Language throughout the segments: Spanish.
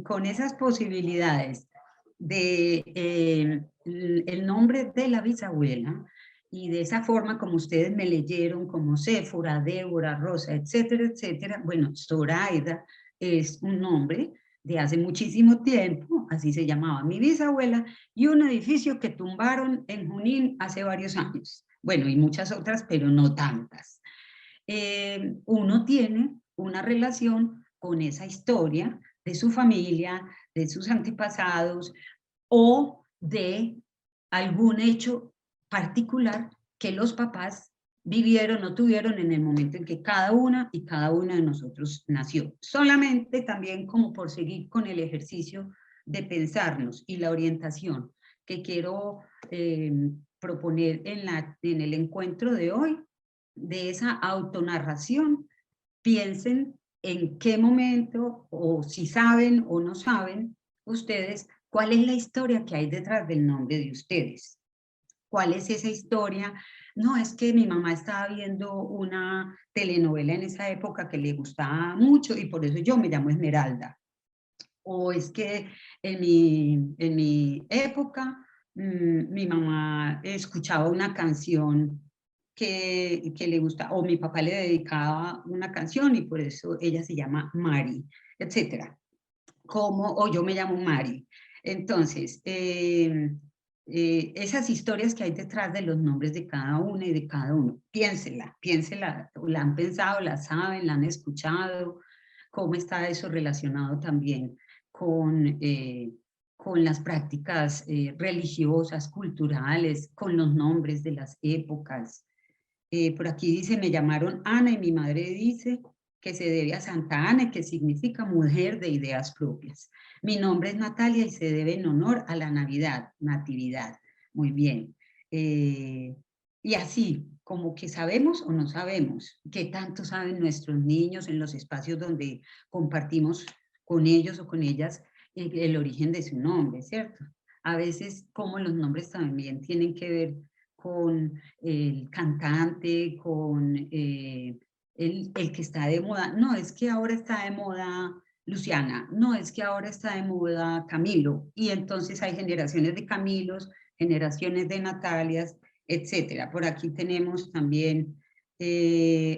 con esas posibilidades de el nombre de la bisabuela y de esa forma como ustedes me leyeron, como Séfora, Débora, Rosa, etcétera, etcétera. Bueno, Zoraida es un nombre de hace muchísimo tiempo, así se llamaba mi bisabuela, y un edificio que tumbaron en Junín hace varios años. Bueno, y muchas otras, pero no tantas. Uno tiene una relación con esa historia de su familia, de sus antepasados o de algún hecho particular que los papás vivieron o tuvieron en el momento en que cada una y cada uno de nosotros nació. Solamente también como por seguir con el ejercicio de pensarnos y la orientación que quiero proponer en el encuentro de hoy, de esa autonarración, piensen en qué momento, o si saben o no saben, ustedes, cuál es la historia que hay detrás del nombre de ustedes. ¿Cuál es esa historia? No, es que mi mamá estaba viendo una telenovela en esa época que le gustaba mucho y por eso yo me llamo Esmeralda. O es que en mi época mi mamá escuchaba una canción que le gusta, o mi papá le dedicaba una canción y por eso ella se llama Mari, etcétera. Como, o yo me llamo Mari. Entonces, esas historias que hay detrás de los nombres de cada una y de cada uno, piénsela, piénsela, la han pensado, la saben, la han escuchado, cómo está eso relacionado también con las prácticas religiosas, culturales, con los nombres de las épocas. Por aquí dice, me llamaron Ana y mi madre dice que se debe a Santa Ana, que significa mujer de ideas propias. Mi nombre es Natalia y se debe en honor a la Navidad, Natividad. Muy bien. Y así, como que sabemos o no sabemos, qué tanto saben nuestros niños en los espacios donde compartimos con ellos o con ellas el origen de su nombre, ¿cierto? A veces como los nombres también tienen que ver con el cantante, con el que está de moda. No, es que ahora está de moda Luciana, no, es que ahora está de moda Camilo. Y entonces hay generaciones de Camilos, generaciones de Natalias, etcétera. Por aquí tenemos también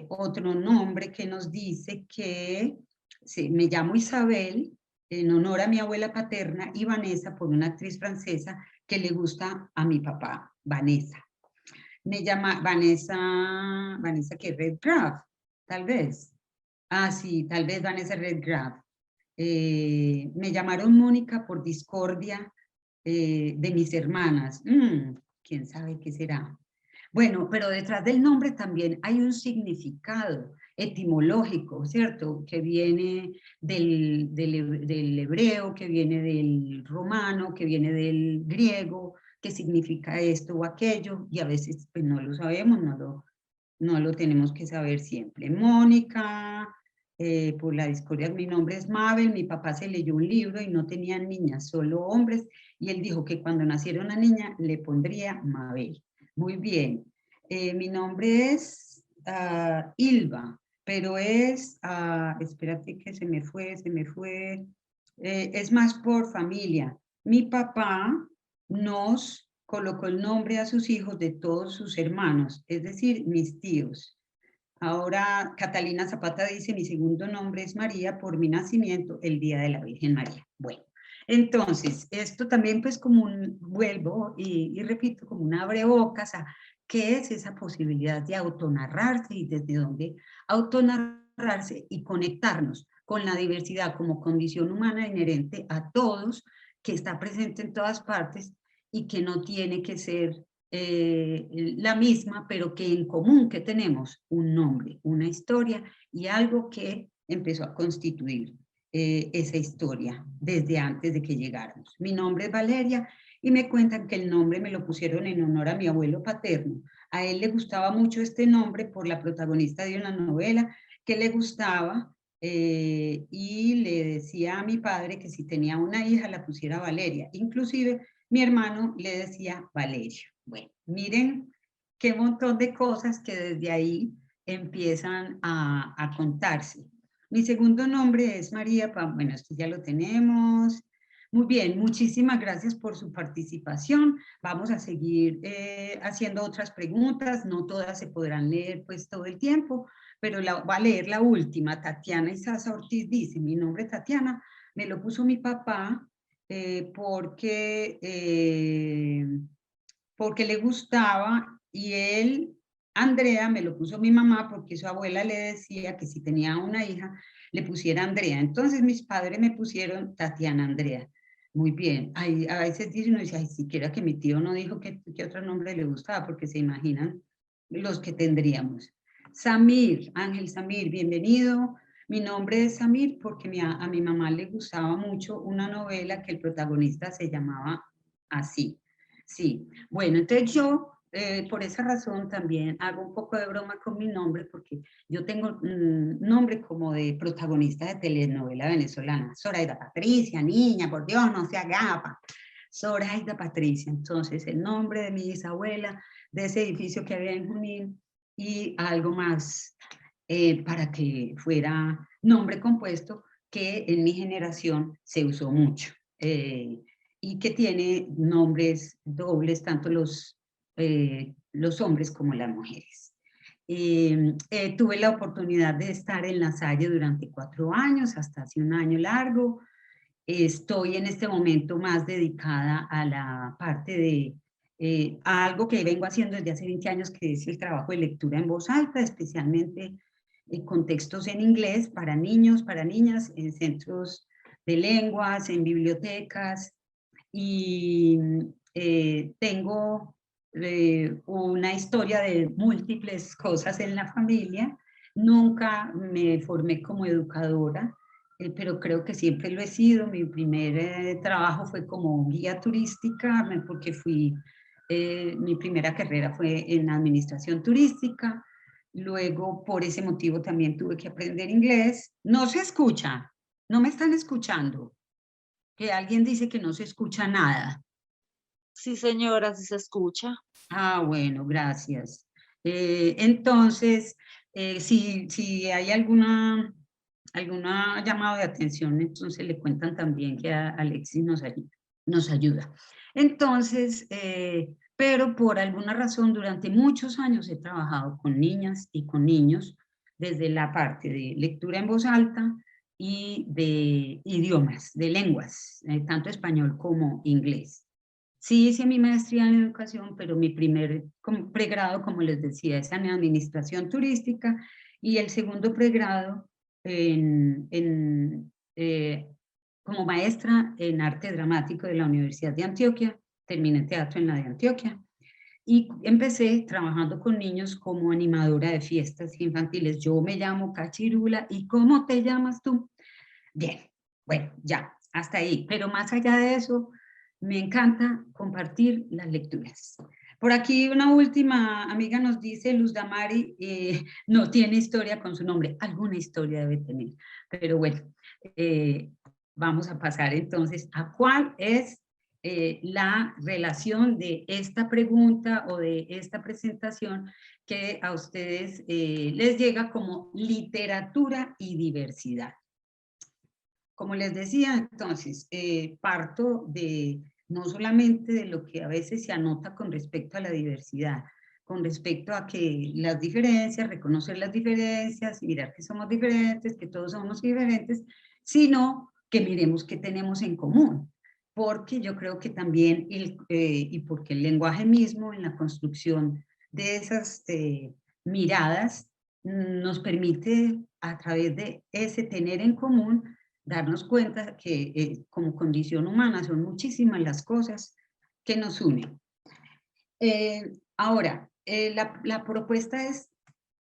otro nombre que nos dice que sí, me llamo Isabel, en honor a mi abuela paterna, y Vanessa, por una actriz francesa que le gusta a mi papá, Vanessa. Me llama Vanessa, Vanessa que Redgrave, tal vez. Ah, sí, tal vez Vanessa Redgrave. Me llamaron Mónica por discordia de mis hermanas. ¿Quién sabe qué será? Bueno, pero detrás del nombre también hay un significado etimológico, ¿cierto? Que viene del hebreo, que viene del romano, que viene del griego, que significa esto o aquello, y a veces pues, no lo sabemos, no lo tenemos que saber siempre. Mónica, por la discordia, mi nombre es Mabel, mi papá se leyó un libro y no tenían niñas, solo hombres, y él dijo que cuando naciera una niña le pondría Mabel. Muy bien. Mi nombre es Ilva, pero es, espérate que se me fue, es más por familia. Mi papá nos colocó el nombre a sus hijos de todos sus hermanos, es decir, mis tíos. Ahora Catalina Zapata dice, mi segundo nombre es María por mi nacimiento el día de la Virgen María. Bueno, entonces, esto también pues como un, vuelvo y repito, como un abrebocas a qué es esa posibilidad de autonarrarse y desde dónde autonarrarse y conectarnos con la diversidad como condición humana inherente a todos, que está presente en todas partes y que no tiene que ser la misma, pero que en común que tenemos un nombre, una historia y algo que empezó a constituir esa historia desde antes de que llegáramos. Mi nombre es Valeria y me cuentan que el nombre me lo pusieron en honor a mi abuelo paterno. A él le gustaba mucho este nombre por la protagonista de una novela que le gustaba y le decía a mi padre que si tenía una hija la pusiera Valeria. Inclusive mi hermano le decía Valerio. Bueno, miren qué montón de cosas que desde ahí empiezan a contarse. Mi segundo nombre es María, bueno, esto ya lo tenemos. Muy bien, muchísimas gracias por su participación. Vamos a seguir haciendo otras preguntas, no todas se podrán leer pues todo el tiempo, pero voy a leer la última. Tatiana Isaza Ortiz dice, mi nombre es Tatiana, me lo puso mi papá porque le gustaba y él, Andrea, me lo puso mi mamá porque su abuela le decía que si tenía una hija, le pusiera Andrea. Entonces mis padres me pusieron Tatiana Andrea. Muy bien. A veces dice uno, dice, ay, siquiera que mi tío no dijo que otro nombre le gustaba, porque se imaginan los que tendríamos. Samir, Ángel Samir, bienvenido. Mi nombre es Samir porque a mi mamá le gustaba mucho una novela que el protagonista se llamaba así. Sí, bueno, entonces yo por esa razón también hago un poco de broma con mi nombre porque yo tengo un nombre como de protagonista de telenovela venezolana. Zoraida Patricia, niña, por Dios, no se agapa. Zoraida Patricia, entonces el nombre de mi bisabuela, de ese edificio que había en Junín y algo más para que fuera nombre compuesto que en mi generación se usó mucho. Y que tiene nombres dobles, tanto los hombres como las mujeres. Tuve la oportunidad de estar en La Salle durante 4 años, hasta hace un año largo. Estoy en este momento más dedicada a la parte de a algo que vengo haciendo desde hace 20 años, que es el trabajo de lectura en voz alta, especialmente en contextos en inglés para niños, para niñas, en centros de lenguas, en bibliotecas, y tengo una historia de múltiples cosas en la familia. Nunca me formé como educadora, pero creo que siempre lo he sido. Mi primer trabajo fue como guía turística, porque mi primera carrera fue en administración turística. Luego, por ese motivo, también tuve que aprender inglés. No se escucha, no me están escuchando, que alguien dice que no se escucha nada. Sí, señora, sí se escucha. Ah, bueno, gracias. Entonces, si hay alguna llamada de atención, entonces le cuentan también que Alexis nos ayuda. Entonces, pero por alguna razón, durante muchos años he trabajado con niñas y con niños desde la parte de lectura en voz alta y de idiomas, de lenguas, tanto español como inglés. Sí hice mi maestría en educación, pero mi primer pregrado, como les decía, es en administración turística y el segundo pregrado como maestra en arte dramático de la Universidad de Antioquia. Terminé teatro en la de Antioquia y empecé trabajando con niños como animadora de fiestas infantiles. Yo me llamo Cachirula. ¿Y cómo te llamas tú? Bien, bueno, ya, hasta ahí. Pero más allá de eso, me encanta compartir las lecturas. Por aquí una última amiga nos dice, Luz Damari, no tiene historia con su nombre. Alguna historia debe tener. Pero bueno, eh, vamos a pasar entonces a cuál es la relación de esta pregunta o de esta presentación que a ustedes les llega como literatura y diversidad. Como les decía, entonces, parto de no solamente de lo que a veces se anota con respecto a la diversidad, con respecto a que las diferencias, reconocer las diferencias, mirar que somos diferentes, que todos somos diferentes, sino que miremos qué tenemos en común. Porque yo creo que también, y porque el lenguaje mismo en la construcción de esas miradas nos permite a través de ese tener en común darnos cuenta que como condición humana son muchísimas las cosas que nos unen. Ahora, la propuesta es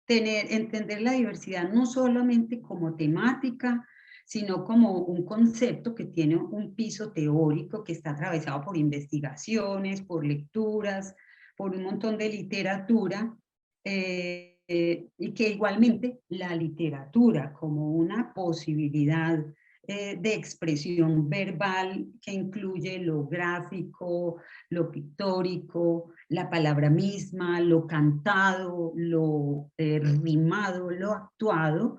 entender la diversidad no solamente como temática, sino como un concepto que tiene un piso teórico que está atravesado por investigaciones, por lecturas, por un montón de literatura, y que igualmente la literatura como una posibilidad de expresión verbal que incluye lo gráfico, lo pictórico, la palabra misma, lo cantado, lo rimado, lo actuado,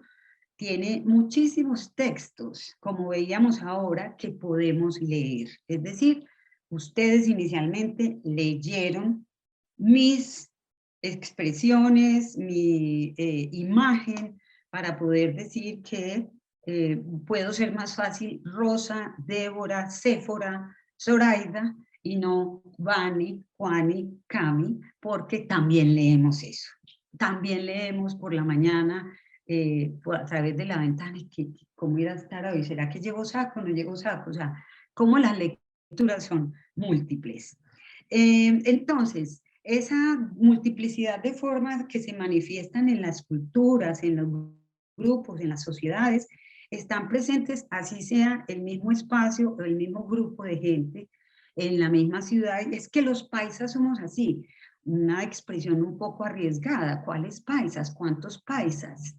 tiene muchísimos textos, como veíamos ahora, que podemos leer. Es decir, ustedes inicialmente leyeron mis expresiones, mi imagen, para poder decir que puedo ser más fácil Rosa, Débora, Séfora, Zoraida, y no Vani, Juani, Cami, porque también leemos eso. También leemos por la mañana, a través de la ventana, cómo ir a estar hoy, ¿será que llevo saco o no llevo saco? O sea, cómo las lecturas son múltiples. Entonces, esa multiplicidad de formas que se manifiestan en las culturas, en los grupos, en las sociedades, están presentes, así sea el mismo espacio o el mismo grupo de gente en la misma ciudad. Es que los paisas somos así, una expresión un poco arriesgada. ¿Cuáles paisas? ¿Cuántos paisas?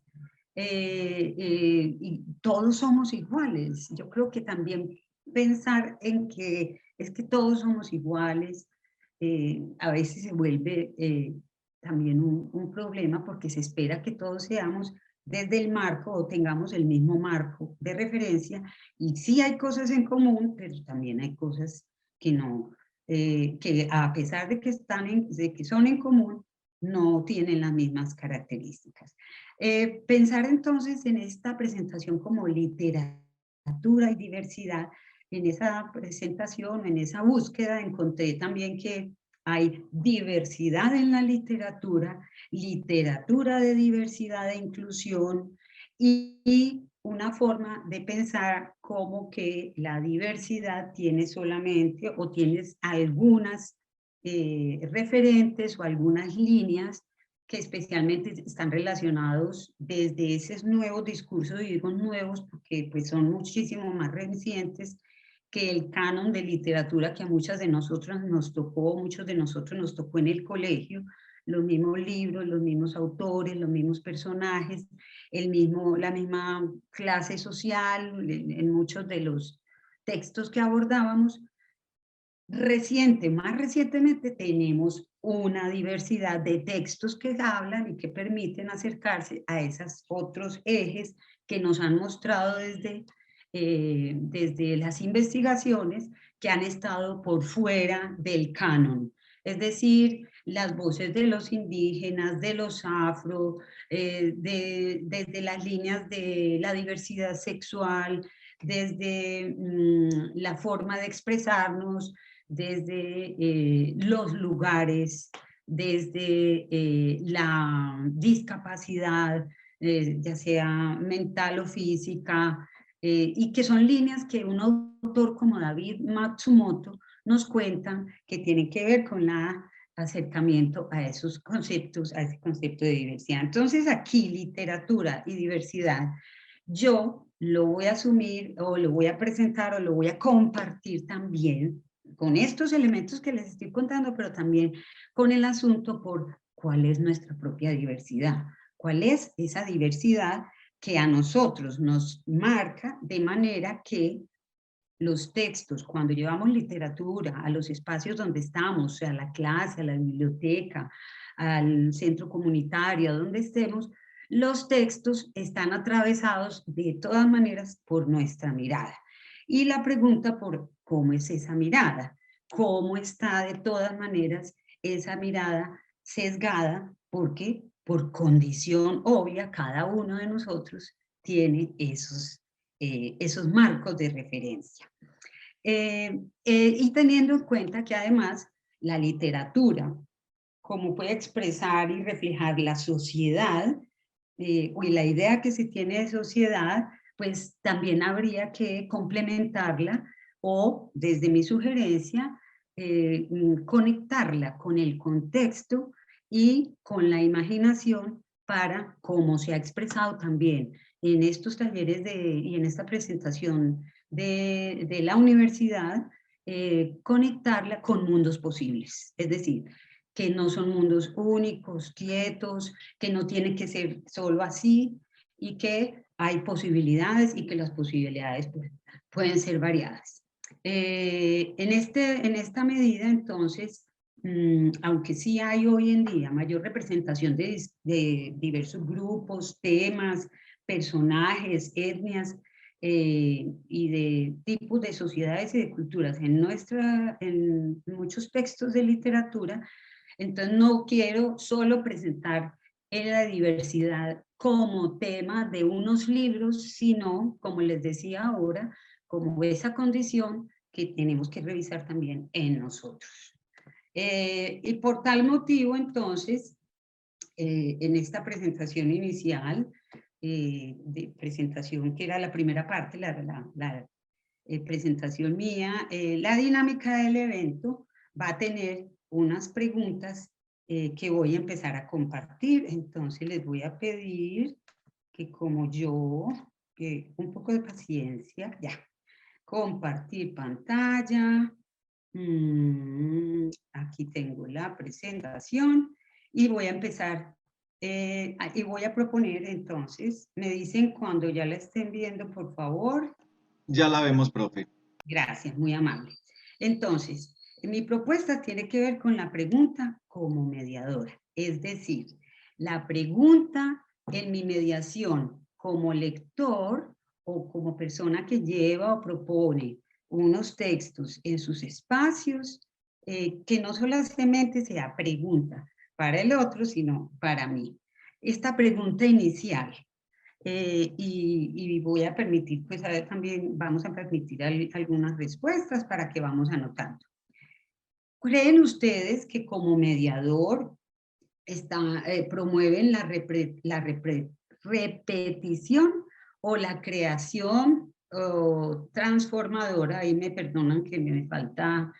Y todos somos iguales. Yo creo que también pensar en que es que todos somos iguales, a veces se vuelve también un problema, porque se espera que todos seamos desde el marco o tengamos el mismo marco de referencia, y sí hay cosas en común, pero también hay cosas que no, que a pesar de que, de que son en común, no tienen las mismas características. Pensar entonces en esta presentación como literatura y diversidad. En esa presentación, en esa búsqueda, encontré también que hay diversidad en la literatura, literatura de diversidad e inclusión, y una forma de pensar como que la diversidad tiene solamente o tienes algunas referentes o algunas líneas que especialmente están relacionados desde esos nuevos discursos, y digo nuevos porque pues son muchísimo más recientes que el canon de literatura que a muchas de nosotros nos tocó, muchos de nosotros nos tocó en el colegio, los mismos libros, los mismos autores, los mismos personajes, la misma clase social, en muchos de los textos que abordábamos. Más recientemente tenemos una diversidad de textos que hablan y que permiten acercarse a esos otros ejes que nos han mostrado desde las investigaciones, que han estado por fuera del canon. Es decir, las voces de los indígenas, de los afro, desde las líneas de la diversidad sexual, desde la forma de expresarnos, desde los lugares, desde la discapacidad, ya sea mental o física, y que son líneas que un autor como David Matsumoto nos cuenta que tienen que ver con el acercamiento a esos conceptos, a ese concepto de diversidad. Entonces aquí, literatura y diversidad, yo lo voy a asumir o lo voy a presentar o lo voy a compartir también con estos elementos que les estoy contando, pero también con el asunto por cuál es nuestra propia diversidad, cuál es esa diversidad que a nosotros nos marca, de manera que los textos, cuando llevamos literatura a los espacios donde estamos, a la clase, a la biblioteca, al centro comunitario, a donde estemos, los textos están atravesados de todas maneras por nuestra mirada. Y la pregunta por cómo es esa mirada, cómo está de todas maneras esa mirada sesgada, porque por condición obvia cada uno de nosotros tiene esos marcos de referencia. Y teniendo en cuenta que además la literatura, como puede expresar y reflejar la sociedad, y la idea que se tiene de sociedad, pues también habría que complementarla o, desde mi sugerencia, conectarla con el contexto y con la imaginación, para, como se ha expresado también en estos talleres y en esta presentación de la universidad, conectarla con mundos posibles. Es decir, que no son mundos únicos, quietos, que no tiene que ser solo así, y que hay posibilidades y que las posibilidades pueden ser variadas. En esta medida, entonces, aunque sí hay hoy en día mayor representación de diversos grupos, temas, personajes, etnias y de tipos de sociedades y de culturas en muchos textos de literatura. Entonces no quiero solo presentar la diversidad como tema de unos libros, sino, como les decía ahora, como esa condición que tenemos que revisar también en nosotros. Y por tal motivo, entonces, en esta presentación inicial, de presentación que era la primera parte, la presentación mía, la dinámica del evento va a tener unas preguntas que voy a empezar a compartir. Entonces les voy a pedir que como yo, que un poco de paciencia, ya, compartir pantalla. Aquí tengo la presentación y voy a empezar y voy a proponer entonces, me dicen cuando ya la estén viendo, por favor. Ya la vemos, profe. Gracias, muy amable. Entonces, mi propuesta tiene que ver con la pregunta como mediadora, es decir, la pregunta en mi mediación como lector o como persona que lleva o propone unos textos en sus espacios, que no solamente sea pregunta para el otro, sino para mí. Esta pregunta inicial, y voy a permitir, pues también vamos a permitir algunas respuestas para que vamos anotando. ¿Creen ustedes que como mediador promueven la repetición o la creación transformadora? Ahí me perdonan que me falta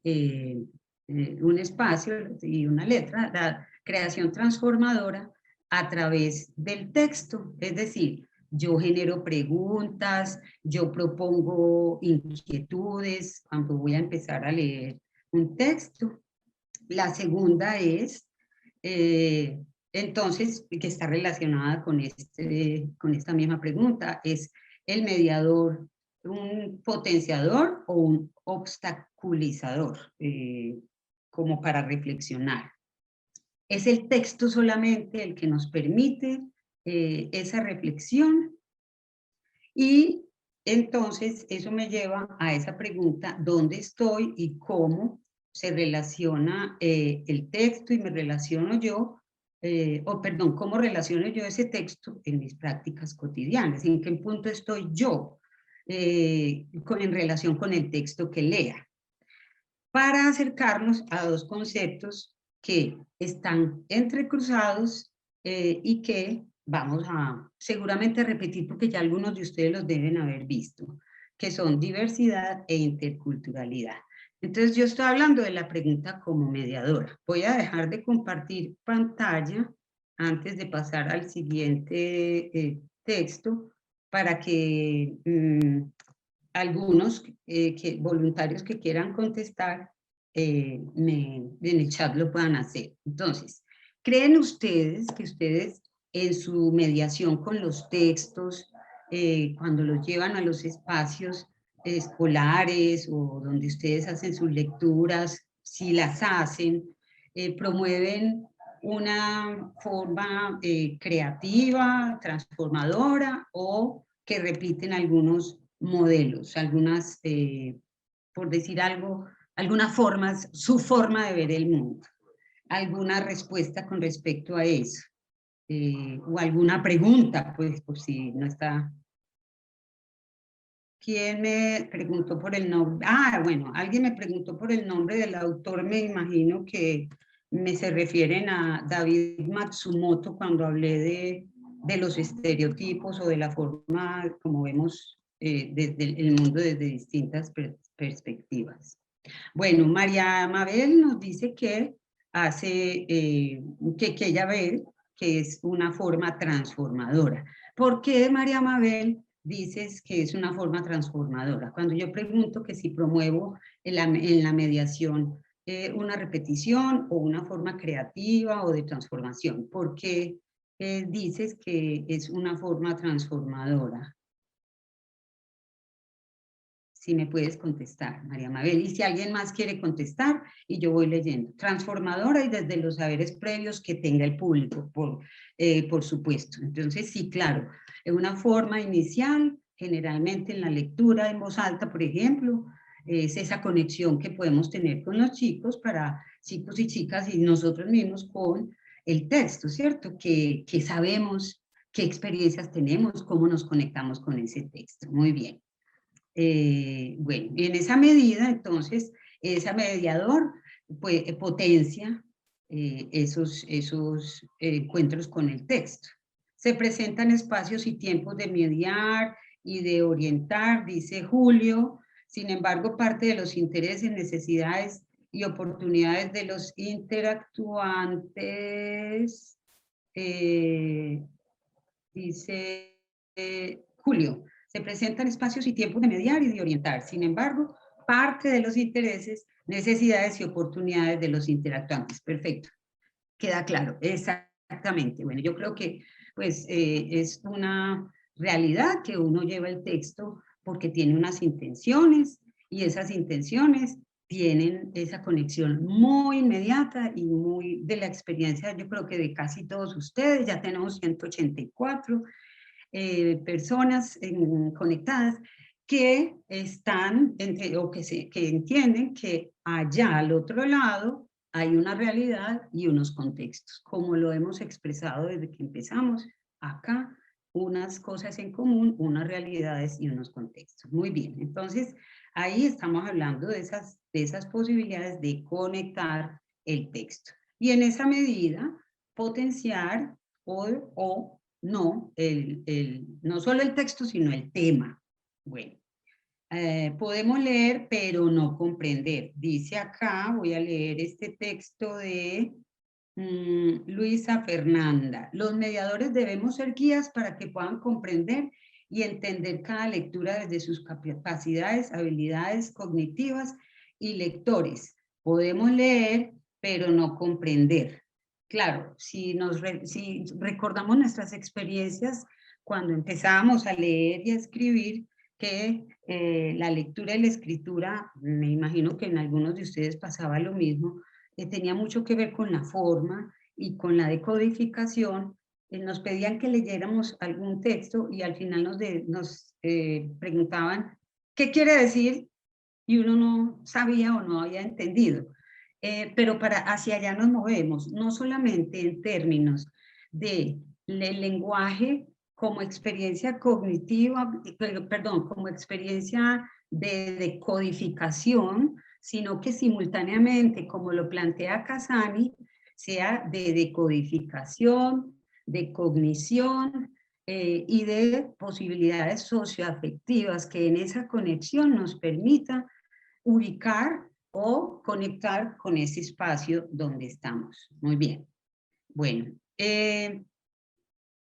un espacio y una letra, la creación transformadora a través del texto, es decir, yo genero preguntas, yo propongo inquietudes cuando voy a empezar a leer un texto. La segunda es, entonces, que está relacionada con esta misma pregunta, es el mediador un potenciador o un obstaculizador, como para reflexionar. Es el texto solamente el que nos permite esa reflexión, y entonces eso me lleva a esa pregunta, ¿dónde estoy y cómo se relaciona el texto y me relaciono yo, cómo relaciono yo ese texto en mis prácticas cotidianas? ¿En qué punto estoy yo en relación con el texto que lea? Para acercarnos a dos conceptos que están entrecruzados y que vamos a seguramente repetir porque ya algunos de ustedes los deben haber visto, que son diversidad e interculturalidad. Entonces yo estoy hablando de la pregunta como mediadora. Voy a dejar de compartir pantalla antes de pasar al siguiente texto para que algunos voluntarios que quieran contestar en el chat lo puedan hacer. Entonces, ¿creen ustedes que ustedes en su mediación con los textos, cuando los llevan a los espacios escolares o donde ustedes hacen sus lecturas, si las hacen, promueven una forma creativa, transformadora, o que repiten algunos modelos, algunas, por decir algo, algunas formas, su forma de ver el mundo? ¿Alguna respuesta con respecto a eso? O alguna pregunta, pues, por si no está. ¿Quién me preguntó por el nombre? Ah, bueno, alguien me preguntó por el nombre del autor, me imagino que se refieren a David Matsumoto cuando hablé de los estereotipos o de la forma como vemos desde el mundo desde distintas perspectivas. Bueno, María Mabel nos dice que hace, que ella ve que es una forma transformadora. ¿Por qué, María Mabel, dices que es una forma transformadora? Cuando yo pregunto que si promuevo en la mediación una repetición o una forma creativa o de transformación, ¿por qué dices que es una forma transformadora? Si me puedes contestar, María Mabel, y si alguien más quiere contestar, y yo voy leyendo. Transformadora y desde los saberes previos que tenga el público, por supuesto. Entonces, sí, claro, Una forma inicial, generalmente en la lectura en voz alta, por ejemplo, es esa conexión que podemos tener con los chicos, para chicos y chicas y nosotros mismos con el texto, ¿cierto? Que sabemos qué experiencias tenemos, cómo nos conectamos con ese texto. Muy bien. Bueno, y en esa medida, entonces, ese mediador pues, potencia esos encuentros con el texto. Se presentan espacios y tiempos de mediar y de orientar, dice Julio. Sin embargo, parte de los intereses, necesidades y oportunidades de los interactuantes, dice Julio, se presentan espacios y tiempos de mediar y de orientar. Sin embargo, parte de los intereses, necesidades y oportunidades de los interactuantes. Perfecto. Queda claro, exactamente. Bueno, yo creo que pues es una realidad que uno lleva el texto porque tiene unas intenciones y esas intenciones tienen esa conexión muy inmediata y muy de la experiencia, yo creo que de casi todos ustedes. Ya tenemos 184 personas conectadas que están o que entienden que allá al otro lado hay una realidad y unos contextos, como lo hemos expresado desde que empezamos acá, unas cosas en común, unas realidades y unos contextos. Muy bien, entonces ahí estamos hablando de esas posibilidades de conectar el texto. Y en esa medida, potenciar o no, no solo el texto, sino el tema. Bueno, podemos leer, pero no comprender. Dice acá, voy a leer este texto de Luisa Fernanda. Los mediadores debemos ser guías para que puedan comprender y entender cada lectura desde sus capacidades, habilidades cognitivas y lectores. Podemos leer, pero no comprender. Claro, si recordamos nuestras experiencias cuando empezábamos a leer y a escribir, que la lectura y la escritura, me imagino que en algunos de ustedes pasaba lo mismo, tenía mucho que ver con la forma y con la decodificación. Nos pedían que leyéramos algún texto y al final nos preguntaban qué quiere decir, y uno no sabía o no había entendido. Pero hacia allá nos movemos, no solamente en términos del lenguaje como experiencia cognitiva, perdón, como experiencia de decodificación, sino que simultáneamente, como lo plantea Casani, sea de decodificación, de cognición y de posibilidades socioafectivas que en esa conexión nos permita ubicar o conectar con ese espacio donde estamos. Muy bien. Bueno,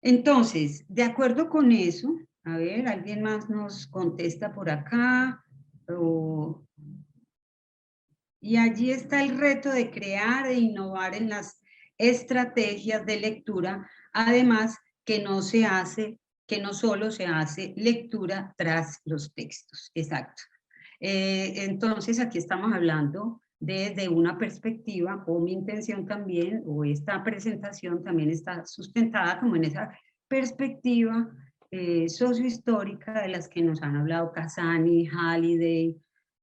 entonces, de acuerdo con eso, a ver, ¿alguien más nos contesta por acá? Y allí está el reto de crear e innovar en las estrategias de lectura, además que no solo se hace lectura tras los textos. Exacto. Entonces, aquí estamos hablando desde una perspectiva, o mi intención también, o esta presentación también está sustentada como en esa perspectiva sociohistórica de las que nos han hablado Casani, Halliday,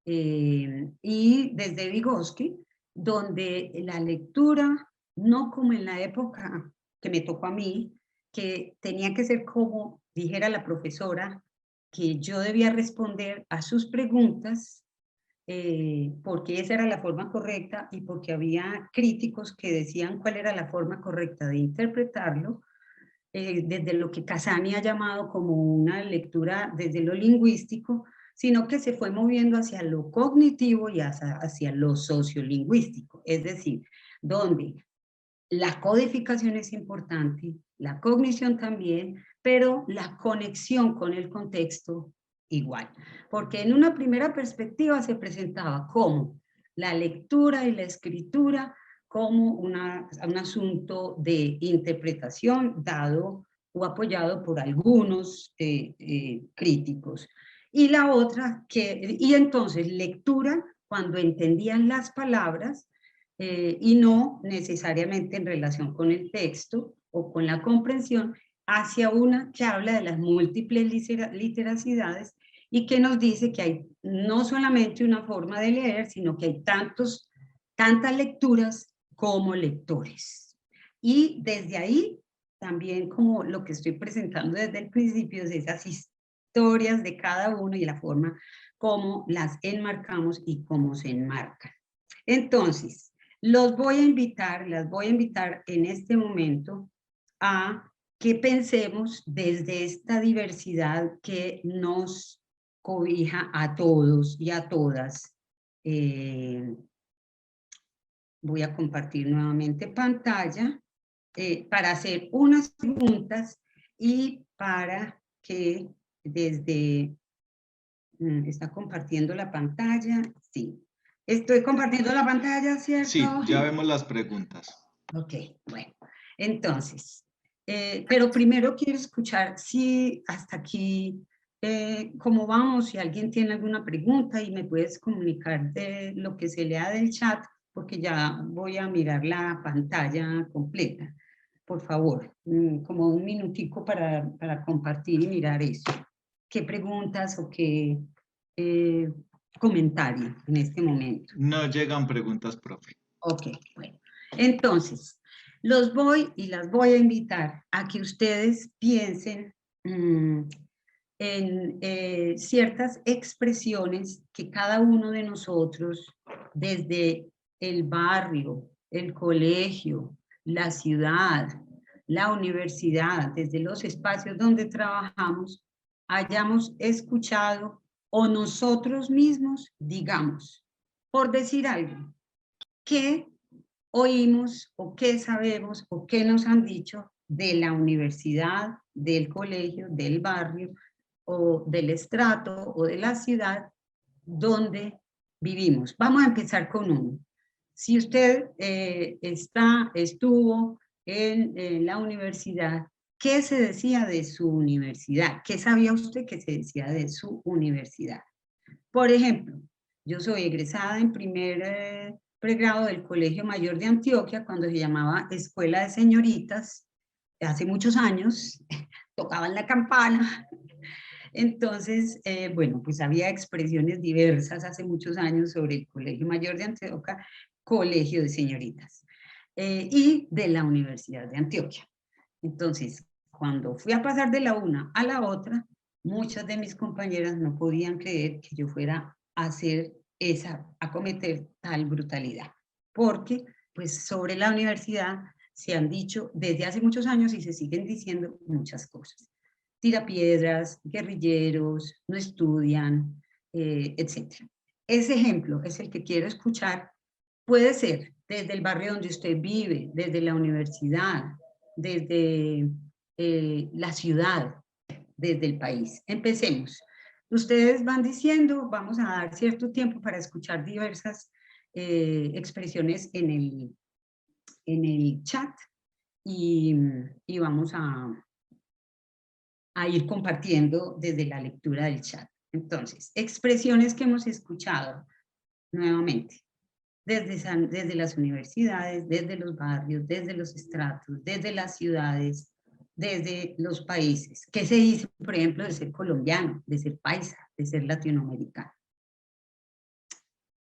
y desde Vygotsky, donde la lectura, no como en la época que me tocó a mí, que tenía que ser como dijera la profesora, que yo debía responder a sus preguntas, porque esa era la forma correcta y porque había críticos que decían cuál era la forma correcta de interpretarlo, desde lo que Casani ha llamado como una lectura desde lo lingüístico, sino que se fue moviendo hacia lo cognitivo y hacia lo sociolingüístico, es decir, donde la codificación es importante, la cognición también, pero la conexión con el contexto igual. Porque en una primera perspectiva se presentaba como la lectura y la escritura como un asunto de interpretación dado o apoyado por algunos críticos. Y la otra, y entonces lectura cuando entendían las palabras, y no necesariamente en relación con el texto o con la comprensión, hacia una que habla de las múltiples literacidades y que nos dice que hay no solamente una forma de leer, sino que hay tantas lecturas como lectores. Y desde ahí, también como lo que estoy presentando desde el principio, es esas historias de cada uno y la forma como las enmarcamos y cómo se enmarcan. Entonces, las voy a invitar en este momento a que pensemos desde esta diversidad que nos cobija a todos y a todas. Voy a compartir nuevamente pantalla para hacer unas preguntas y para que desde... ¿Está compartiendo la pantalla? Sí. Estoy compartiendo la pantalla, ¿cierto? Sí, ya vemos las preguntas. Ok, bueno. Entonces, pero primero quiero escuchar si hasta aquí, cómo vamos, si alguien tiene alguna pregunta y me puedes comunicar de lo que se lea del chat, porque ya voy a mirar la pantalla completa. Por favor, como un minutico para compartir y mirar eso. ¿Qué preguntas o qué comentario en este momento? No llegan preguntas, profe. Ok, bueno. Entonces, los voy y las voy a invitar a que ustedes piensen en ciertas expresiones que cada uno de nosotros, desde el barrio, el colegio, la ciudad, la universidad, desde los espacios donde trabajamos, hayamos escuchado o nosotros mismos digamos, por decir algo, ¿qué oímos o qué sabemos o qué nos han dicho de la universidad, del colegio, del barrio o del estrato o de la ciudad donde vivimos? Vamos a empezar con uno. Si usted estuvo en la universidad, ¿qué se decía de su universidad? ¿Qué sabía usted que se decía de su universidad? Por ejemplo, yo soy egresada en primer pregrado del Colegio Mayor de Antioquia, cuando se llamaba Escuela de Señoritas, hace muchos años, tocaban la campana. Entonces, bueno, pues había expresiones diversas hace muchos años sobre el Colegio Mayor de Antioquia, Colegio de Señoritas, y de la Universidad de Antioquia. Entonces, cuando fui a pasar de la una a la otra, muchas de mis compañeras no podían creer que yo fuera a a cometer tal brutalidad, porque pues sobre la universidad se han dicho desde hace muchos años y se siguen diciendo muchas cosas. Tirapiedras, guerrilleros, no estudian, etc. Ese ejemplo es el que quiero escuchar. Puede ser desde el barrio donde usted vive, desde la universidad, desde la ciudad, desde el país. Empecemos. Ustedes van diciendo, vamos a dar cierto tiempo para escuchar diversas expresiones en el chat y vamos a ir compartiendo desde la lectura del chat. Entonces, expresiones que hemos escuchado nuevamente. Desde las universidades, desde los barrios, desde los estratos, desde las ciudades, desde los países. ¿Qué se dice, por ejemplo, de ser colombiano, de ser paisa, de ser latinoamericano?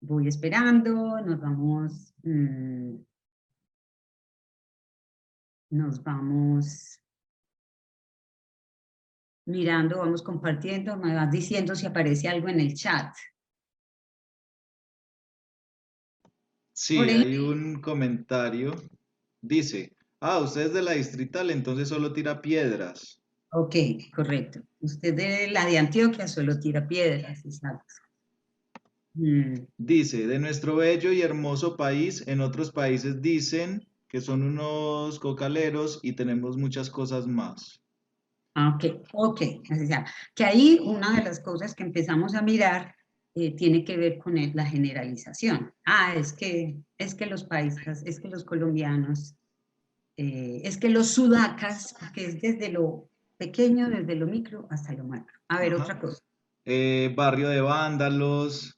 Voy esperando, nos vamos mirando, vamos compartiendo, me vas diciendo si aparece algo en el chat. Sí, hay un comentario. Dice, usted es de la distrital, entonces solo tira piedras. Ok, correcto. Usted de la de Antioquia solo tira piedras, exacto. Dice, de nuestro bello y hermoso país, en otros países dicen que son unos cocaleros y tenemos muchas cosas más. Ok, ok. O sea, que ahí una de las cosas que empezamos a mirar tiene que ver con la generalización. Es que los paisas, es que los colombianos, es que los sudacas, que es desde lo pequeño, desde lo micro hasta lo macro. A ver, Ajá. otra cosa. Barrio de vándalos,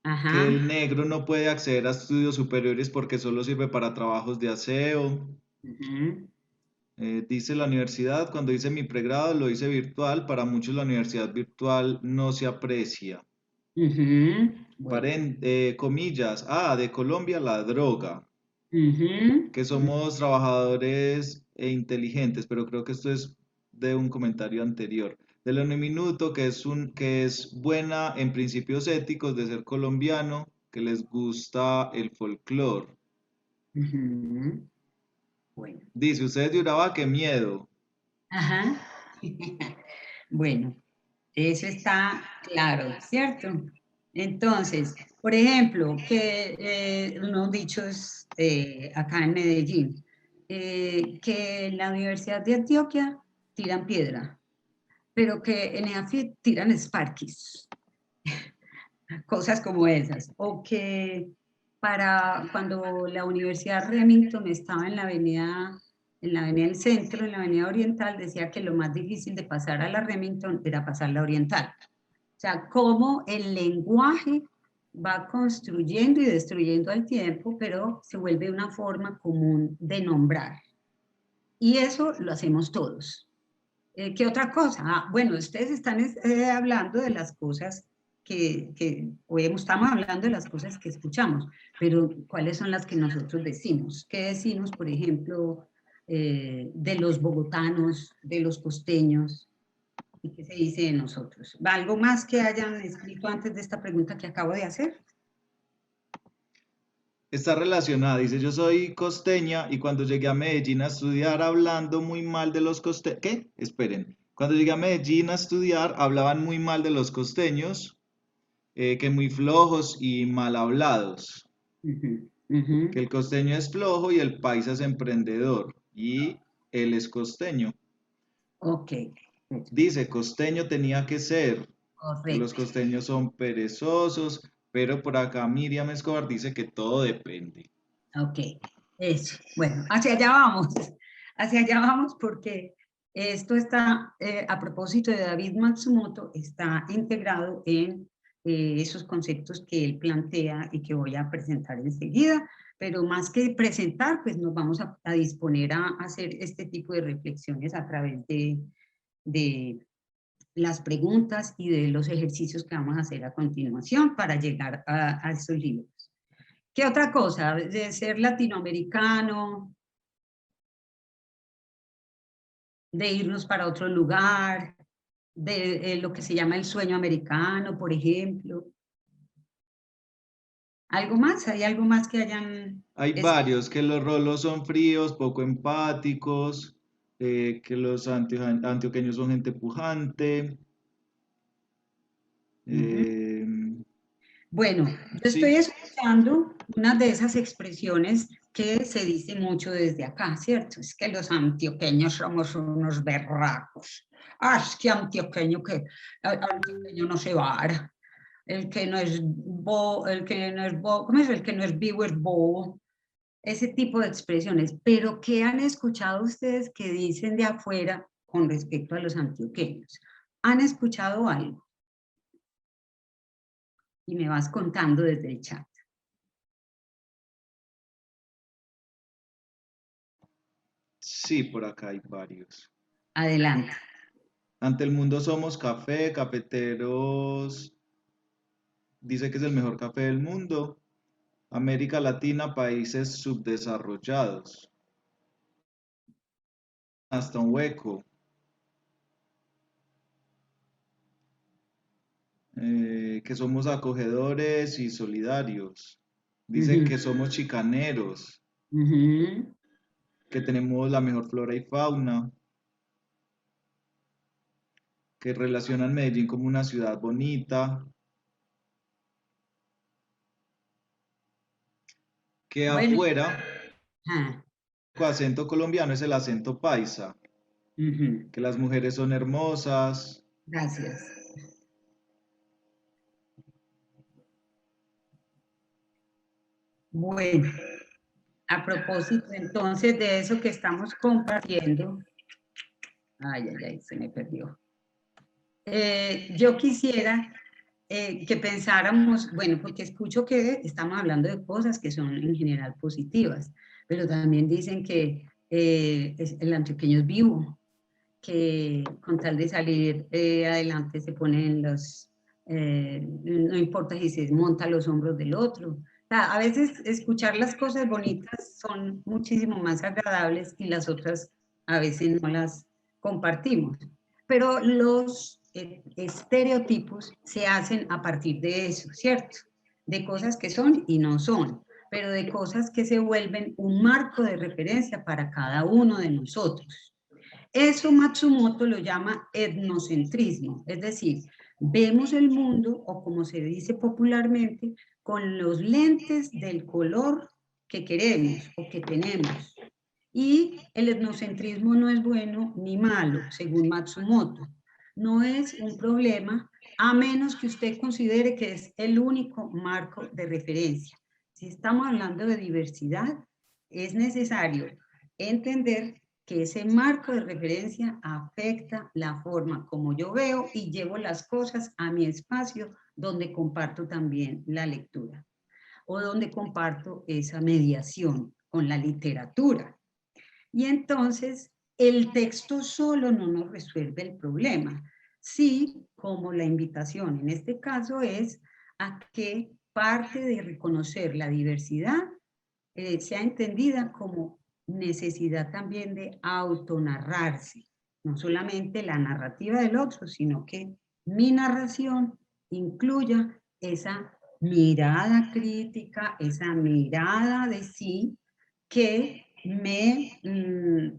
que el Ajá. negro no puede acceder a estudios superiores porque solo sirve para trabajos de aseo. Ujú. Dice la universidad, cuando hice mi pregrado lo hice virtual, para muchos la universidad virtual no se aprecia. Bueno. Comillas, de Colombia la droga, Ujú. que somos trabajadores e inteligentes, pero creo que esto es de un comentario anterior. De la Minuto, que es buena en principios éticos de ser colombiano, que les gusta el folclore. Ujú. Bueno. Dice, ustedes de Urabá, qué miedo. Ajá. Bueno, eso está claro, ¿cierto? Entonces, por ejemplo, que unos dichos acá en Medellín, que en la Universidad de Antioquia tiran piedra, pero que en EAFIT tiran Sparkies, cosas como esas. O que para cuando la Universidad Remington estaba en la avenida del centro, en la avenida oriental, decía que lo más difícil de pasar a la Remington era pasar la oriental. O sea, cómo el lenguaje va construyendo y destruyendo al tiempo, pero se vuelve una forma común de nombrar. Y eso lo hacemos todos. ¿Qué otra cosa? Bueno, ustedes están hablando de las cosas hoy estamos hablando de las cosas que escuchamos, pero ¿cuáles son las que nosotros decimos? ¿Qué decimos, por ejemplo, de los bogotanos, de los costeños? ¿Y qué se dice de nosotros? ¿Algo más que hayan escrito antes de esta pregunta que acabo de hacer? Está relacionada, dice, yo soy costeña y cuando llegué a Medellín a estudiar hablando muy mal de los costeños, ¿qué? Esperen, cuando llegué a Medellín a estudiar hablaban muy mal de los costeños, que muy flojos y mal hablados, Ujú, ujú. que el costeño es flojo y el paisa es emprendedor y él es costeño. Ok, Dice, costeño tenía que ser, que los correcto. costeños son perezosos, pero por acá Miriam Escobar dice que todo depende. Ok, eso. Bueno, hacia allá vamos porque esto está, a propósito de David Matsumoto, está integrado en esos conceptos que él plantea y que voy a presentar enseguida, pero más que presentar, pues nos vamos a disponer a hacer este tipo de reflexiones a través de las preguntas y de los ejercicios que vamos a hacer a continuación para llegar a esos libros. ¿Qué otra cosa? De ser latinoamericano, de irnos para otro lugar, de lo que se llama el sueño americano, por ejemplo. ¿Algo más? ¿Hay algo más que hayan... Hay varios, que los rolos son fríos, poco empáticos, que los antioqueños son gente pujante. Ujú. eh, Bueno, yo estoy sí, escuchando una de esas expresiones que se dice mucho desde acá, ¿cierto? Es que los antioqueños somos unos berracos. Ah, es que antioqueño no se vara. El que no es ¿cómo es? El que no es vivo es bobo. Ese tipo de expresiones. Pero ¿qué han escuchado ustedes que dicen de afuera con respecto a los antioqueños? ¿Han escuchado algo? Y me vas contando desde el chat. sí, por acá hay varios. Adelante. Ante el mundo somos café, cafeteros, dice que es el mejor café del mundo. América Latina, países subdesarrollados. Hasta un hueco. Que somos acogedores y solidarios. Dice Ujú, que somos chicaneros, ujú. que tenemos la mejor flora y fauna, que relacionan Medellín como una ciudad bonita, que Bueno, afuera ah, el acento colombiano es el acento paisa, ujú, que las mujeres son hermosas. gracias. Bueno, a propósito entonces de eso que estamos compartiendo, se me perdió. Yo quisiera que pensáramos, bueno, porque escucho que estamos hablando de cosas que son en general positivas, pero también dicen que el antioqueño es vivo, que con tal de salir adelante se pone en los, no importa si se monta a los hombros del otro. O sea, a veces escuchar las cosas bonitas son muchísimo más agradables y las otras a veces no las compartimos. Pero los estereotipos se hacen a partir de eso, ¿cierto? De cosas que son y no son, pero de cosas que se vuelven un marco de referencia para cada uno de nosotros. Eso Matsumoto lo llama etnocentrismo, es decir, vemos el mundo, o como se dice popularmente, con los lentes del color que queremos o que tenemos. Y el etnocentrismo no es bueno ni malo, según Matsumoto. No es un problema a menos que usted considere que es el único marco de referencia. Si estamos hablando de diversidad, es necesario entender que ese marco de referencia afecta la forma como yo veo y llevo las cosas a mi espacio donde comparto también la lectura o donde comparto esa mediación con la literatura. Y entonces el texto solo no nos resuelve el problema. Sí, como la invitación en este caso es a que parte de reconocer la diversidad sea entendida como necesidad también de autonarrarse, no solamente la narrativa del otro, sino que mi narración incluya esa mirada crítica, esa mirada de sí que me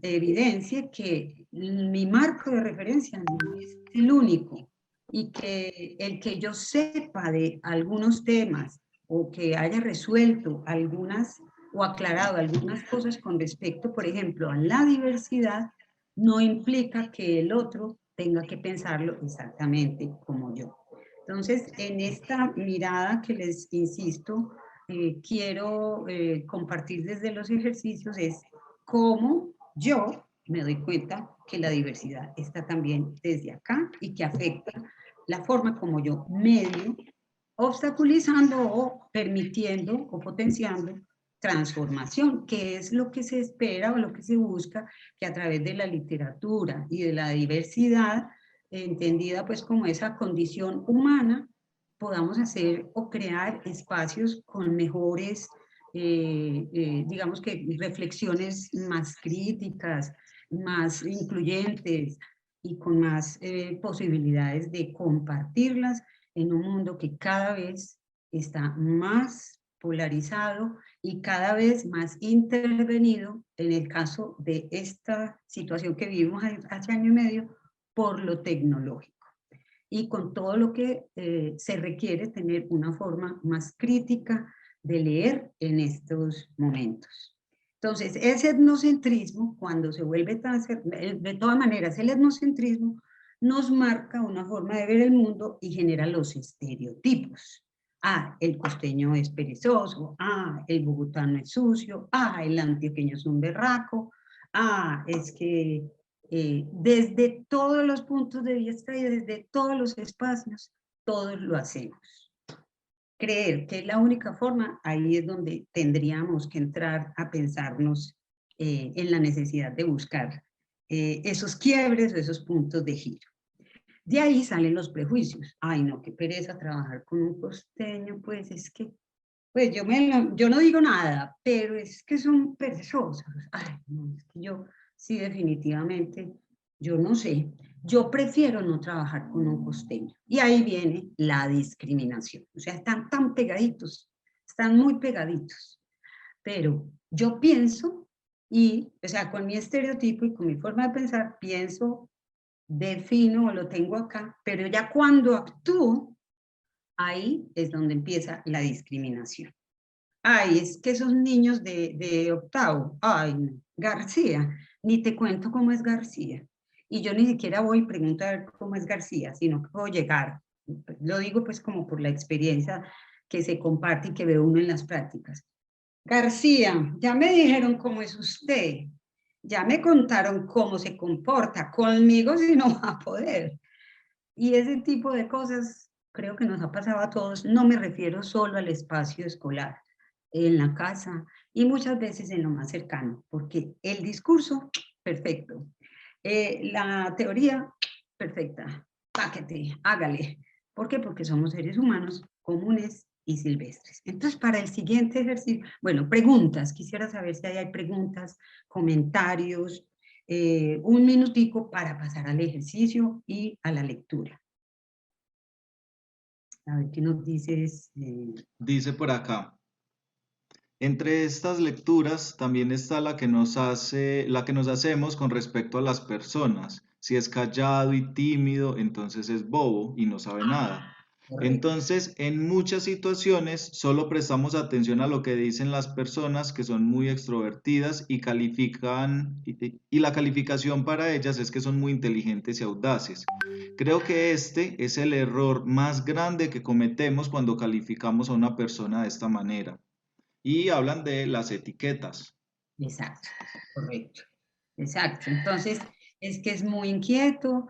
evidencie que mi marco de referencia no es el único y que el que yo sepa de algunos temas o que haya resuelto algunas o aclarado algunas cosas con respecto, por ejemplo, a la diversidad, no implica que el otro tenga que pensarlo exactamente como yo. Entonces, en esta mirada que les insisto, quiero compartir desde los ejercicios es cómo yo me doy cuenta que la diversidad está también desde acá y que afecta la forma como yo medio, obstaculizando o permitiendo o potenciando transformación, que es lo que se espera o lo que se busca, que a través de la literatura y de la diversidad, entendida pues como esa condición humana, podamos hacer o crear espacios con mejores, digamos que reflexiones más críticas, más incluyentes y con más posibilidades de compartirlas en un mundo que cada vez está más polarizado y cada vez más intervenido, en el caso de esta situación que vivimos hace año y medio, por lo tecnológico. Y con todo lo que se requiere tener una forma más crítica de leer en estos momentos. Entonces, ese etnocentrismo, cuando se vuelve tan... De todas maneras, el etnocentrismo nos marca una forma de ver el mundo y genera los estereotipos. Ah, el costeño es perezoso, ah, el bogotano es sucio, ah, el antioqueño es un berraco, ah, es que desde todos los puntos de vista y desde todos los espacios, todos lo hacemos. Creer que es la única forma, ahí es donde tendríamos que entrar a pensarnos en la necesidad de buscar esos quiebres o esos puntos de giro. De ahí salen los prejuicios. Ay, no, qué pereza trabajar con un costeño, pues es que, pues yo no digo nada, pero es que son perezosos. Ay, no, es que yo sí definitivamente, yo no sé. Yo prefiero no trabajar con un costeño. Y ahí viene la discriminación. O sea, están tan pegaditos, están muy pegaditos. Pero yo pienso y, o sea, con mi estereotipo y con mi forma de pensar, pienso, defino o lo tengo acá, pero ya cuando actúo, ahí es donde empieza la discriminación. Ay, es que esos niños de octavo, ay, no. García, ni te cuento cómo es García. Y yo ni siquiera voy a preguntar cómo es García, sino que puedo llegar. Lo digo pues como por la experiencia que se comparte y que ve uno en las prácticas. García, ya me dijeron cómo es usted, ya me contaron cómo se comporta, conmigo si no va a poder. Y ese tipo de cosas creo que nos ha pasado a todos, no me refiero solo al espacio escolar, en la casa, y muchas veces en lo más cercano, porque el discurso, perfecto, la teoría, perfecta, páquete, hágale. ¿Por qué? Porque somos seres humanos comunes y silvestres. Entonces, para el siguiente ejercicio, bueno, preguntas, quisiera saber si hay preguntas, comentarios, un minutico para pasar al ejercicio y a la lectura. A ver, ¿qué nos dices? Dice por acá. Entre estas lecturas también está la que nos hacemos con respecto a las personas. Si es callado y tímido, entonces es bobo y no sabe nada. Correcto. Entonces, en muchas situaciones solo prestamos atención a lo que dicen las personas que son muy extrovertidas y y la calificación para ellas es que son muy inteligentes y audaces. Creo que este es el error más grande que cometemos cuando calificamos a una persona de esta manera. Y hablan de las etiquetas. Exacto, correcto. Exacto. Entonces, es que es muy inquieto,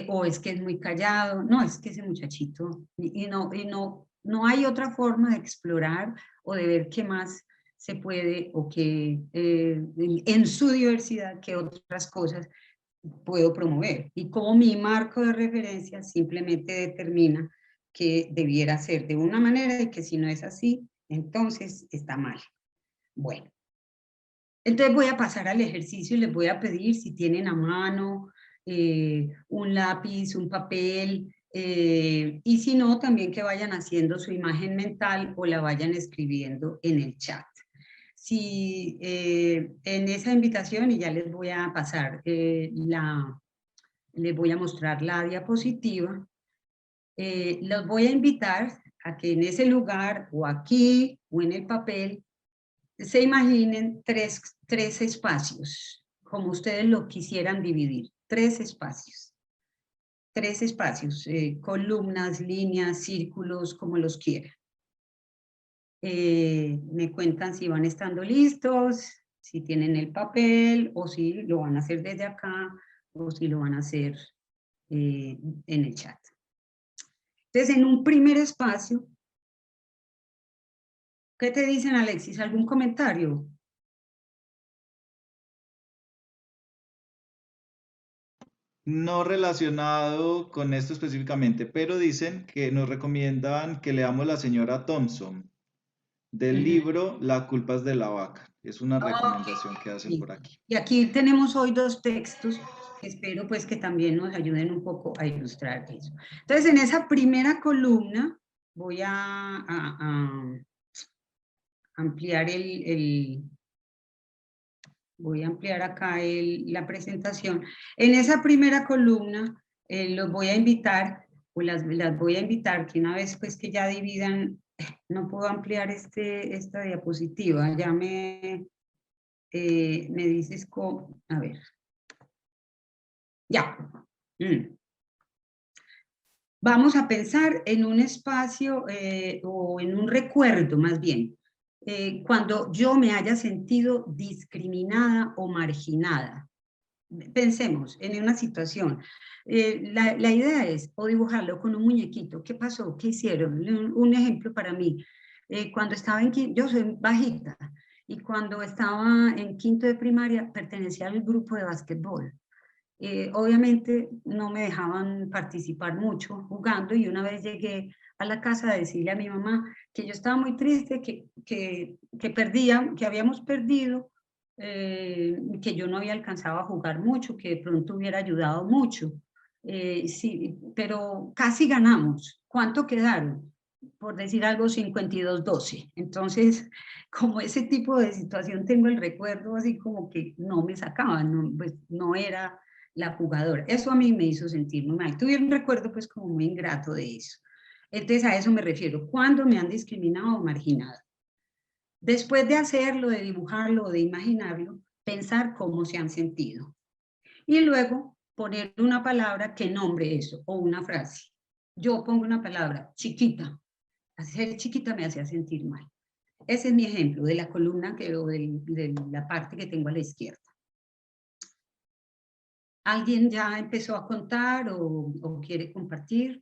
o es que es muy callado. No, es que ese muchachito, no hay otra forma de explorar o de ver qué más se puede o que en su diversidad, qué otras cosas puedo promover. Y como mi marco de referencia simplemente determina que debiera ser de una manera y que si no es así, entonces está mal. Bueno. Entonces voy a pasar al ejercicio y les voy a pedir si tienen a mano un lápiz, un papel, y si no, también que vayan haciendo su imagen mental o la vayan escribiendo en el chat. Si en esa invitación, y ya les voy a pasar, les voy a mostrar la diapositiva, los voy a invitar a que en ese lugar o aquí o en el papel se imaginen tres espacios, como ustedes lo quisieran dividir, tres espacios, columnas, líneas, círculos, como los quieran. Me cuentan si van estando listos, si tienen el papel, o si lo van a hacer desde acá, o si lo van a hacer en el chat. Entonces, en un primer espacio, ¿qué te dicen, Alexis? ¿Algún comentario? No relacionado con esto específicamente, pero dicen que nos recomiendan que leamos La señora Thompson del libro La culpa es de la vaca. Es una recomendación que hacen Sí. por aquí. Y aquí tenemos hoy dos textos que espero pues que también nos ayuden un poco a ilustrar eso. Entonces, en esa primera columna voy a ampliar voy a ampliar acá la presentación. En esa primera columna los voy a invitar, o las voy a invitar que una vez pues que ya dividan, no puedo ampliar esta diapositiva, ya me dices cómo, a ver, ya. Vamos a pensar en un espacio o en un recuerdo más bien, cuando yo me haya sentido discriminada o marginada. Pensemos en una situación. La idea es o dibujarlo con un muñequito. ¿Qué pasó? ¿Qué hicieron? Un ejemplo para mí. Cuando estaba yo soy bajita, y cuando estaba en quinto de primaria pertenecía al grupo de básquetbol. Obviamente no me dejaban participar mucho jugando, y una vez llegué a la casa a decirle a mi mamá que yo estaba muy triste, que habíamos perdido, que yo no había alcanzado a jugar mucho, que de pronto hubiera ayudado mucho. Sí, pero casi ganamos. ¿Cuánto quedaron? Por decir algo, 52-12. Entonces, como ese tipo de situación tengo el recuerdo así como que no me sacaban, pues no era la jugadora. Eso a mí me hizo sentir muy mal. Tuve un recuerdo pues como muy ingrato de eso. Entonces a eso me refiero, cuando me han discriminado o marginado. Después de hacerlo, de dibujarlo o de imaginarlo, pensar cómo se han sentido. Y luego poner una palabra que nombre eso o una frase. Yo pongo una palabra, chiquita. Ser chiquita me hacía sentir mal. Ese es mi ejemplo de la columna o de la parte que tengo a la izquierda. ¿Alguien ya empezó a contar o quiere compartir?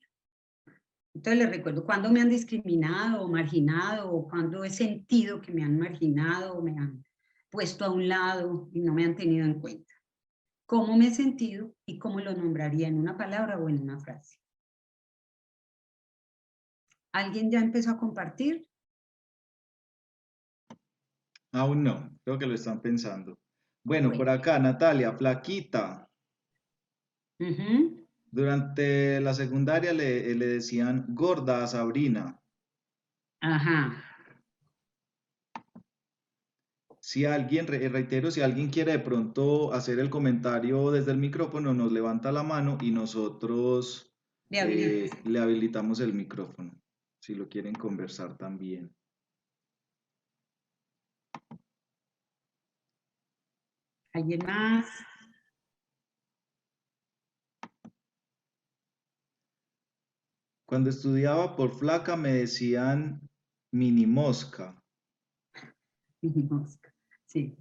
Entonces les recuerdo cuándo me han discriminado o marginado, o cuándo he sentido que me han marginado o me han puesto a un lado y no me han tenido en cuenta. Cómo me he sentido y cómo lo nombraría en una palabra o en una frase. ¿Alguien ya empezó a compartir? Aún no, creo que lo están pensando. Bueno, por Bueno. acá, Natalia, flaquita. Ujú. Durante la secundaria le decían gorda a Sabrina. Ajá. Si alguien, reitero, si alguien quiere de pronto hacer el comentario desde el micrófono, nos levanta la mano y nosotros Le habilito. le habilitamos el micrófono, si lo quieren conversar también. ¿Alguien más? Cuando estudiaba por flaca me decían mini mosca. Mosca. Sí.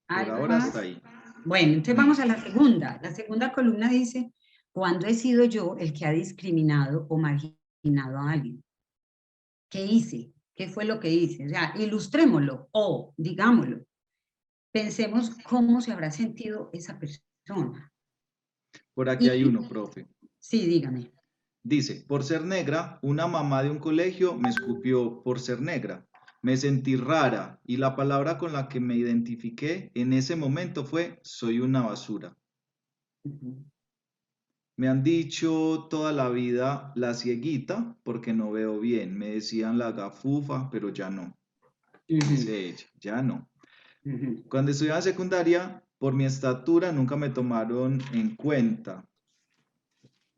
Por ¿Algo ahora más? hasta ahí. Bueno, entonces vamos a Listo. la segunda. La segunda columna dice, ¿cuándo he sido yo el que ha discriminado o marginado a alguien? ¿Qué hice? ¿Qué fue lo que hice? O sea, ilustrémoslo o digámoslo. Pensemos cómo se habrá sentido esa persona. Por aquí hay Y, uno, profe. sí, dígame. Dice, por ser negra, una mamá de un colegio me escupió por ser negra. Me sentí rara y la palabra con la que me identifiqué en ese momento fue soy una basura. Ujú. Me han dicho toda la vida la cieguita porque no veo bien. Me decían la gafufa, pero ya no. Ujú. Dice ella, ya no. Ujú. Cuando estudiaba secundaria, por mi estatura nunca me tomaron en cuenta.